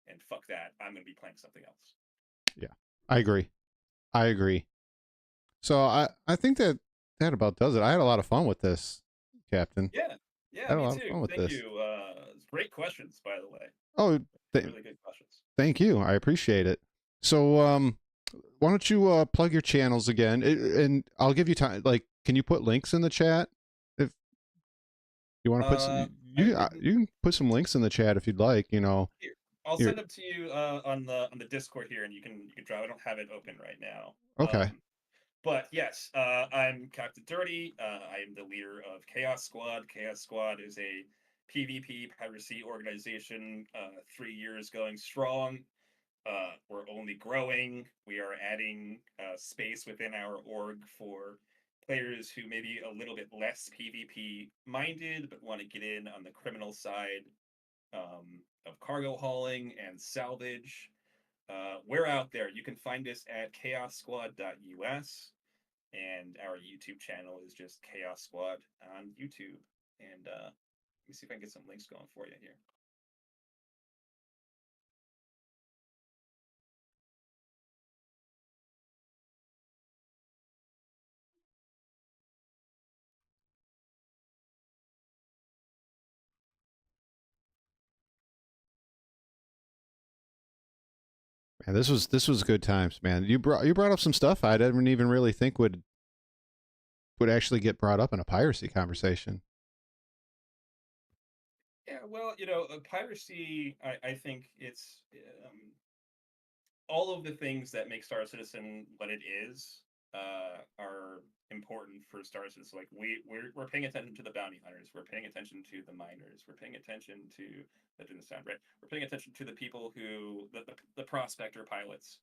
And fuck that. I'm going to be playing something else. Yeah, I agree. I agree. So I think that about does it. I had a lot of fun with this, Captain. Yeah. Yeah, I had a me lot of too. fun with Thank this. you. Great questions, by the way. Oh, Really good questions. thank you. I appreciate it. So, why don't you plug your channels again? And I'll give you time. Like, can you put links in the chat if you want to put? I You didn't you can put some links in the chat if you'd like. here. I'll You're send them to you on the Discord here, and you can drop. I don't have it open right now. okay. But yes, I'm Captain Dirty. I am the leader of Chaos Squad. Chaos Squad is a PvP piracy organization, 3 years going strong. We're only growing. We are adding space within our org for players who may be a little bit less PvP minded, but want to get in on the criminal side of cargo hauling and salvage. We're out there. You can find us at chaossquad.us, and our YouTube channel is just Chaos Squad on YouTube. And let me see if I can get some links going for you here. Man, this was good times, man. You brought up some stuff I didn't even really think would actually get brought up in a piracy conversation. Yeah, well, piracy, I think it's all of the things that make Star Citizen what it is are important for Star Citizen. Like we're paying attention to the bounty hunters, we're paying attention to the miners, we're paying attention to that didn't sound right. We're paying attention to the people who the prospector pilots,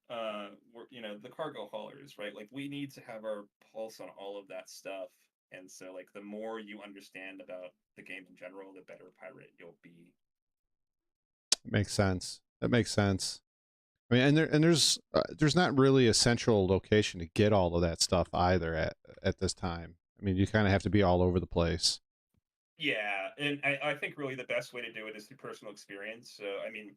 the cargo haulers, right? Like we need to have our pulse on all of that stuff. And so like the more you understand about the game in general, the better pirate you'll be. Makes sense. That makes sense. I mean, there's not really a central location to get all of that stuff either at this time. I mean, you kind of have to be all over the place. Yeah, and I think really the best way to do it is through personal experience. So, I mean,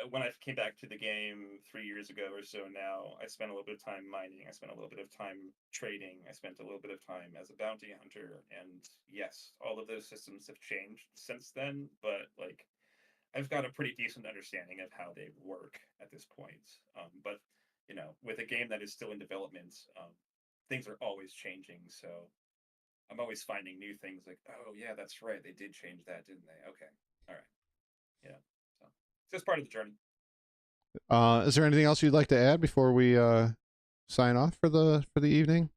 when I came back to the game 3 years ago or so now, I spent a little bit of time mining. I spent a little bit of time trading. I spent a little bit of time as a bounty hunter. And yes, all of those systems have changed since then. But like, I've got a pretty decent understanding of how they work at this point. But with a game that is still in development, things are always changing. So I'm always finding new things like, oh yeah, that's right, they did change that, didn't they? Okay, all right, so it's just part of the journey. Is there anything else you'd like to add before we sign off for the evening?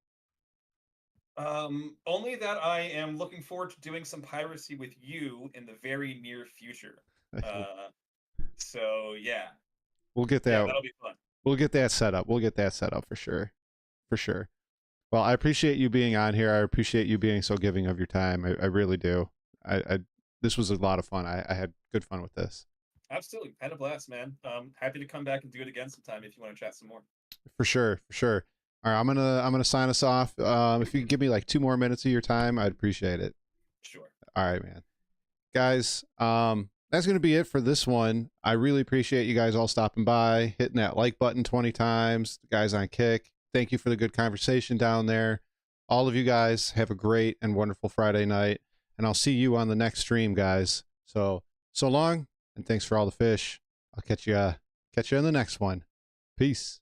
Only that I am looking forward to doing some piracy with you in the very near future. So yeah, We'll get yeah, that. that'll be fun. We'll get that set up. We'll get that set up for sure. For sure. Well, I appreciate you being on here. I appreciate you being so giving of your time. I really do. I this was a lot of fun. I had good fun with this. Absolutely, had a blast, man. Happy to come back and do it again sometime if you want to chat some more. For sure. For sure. All right, I'm gonna sign us off. If you could give me like 2 more minutes of your time, I'd appreciate it. Sure. All right, man. Guys, that's gonna be it for this one. I really appreciate you guys all stopping by, hitting that like button 20 times. The guys on Kick, thank you for the good conversation down there. All of you guys have a great and wonderful Friday night, and I'll see you on the next stream, guys. So long, and thanks for all the fish. I'll catch you in the next one. Peace.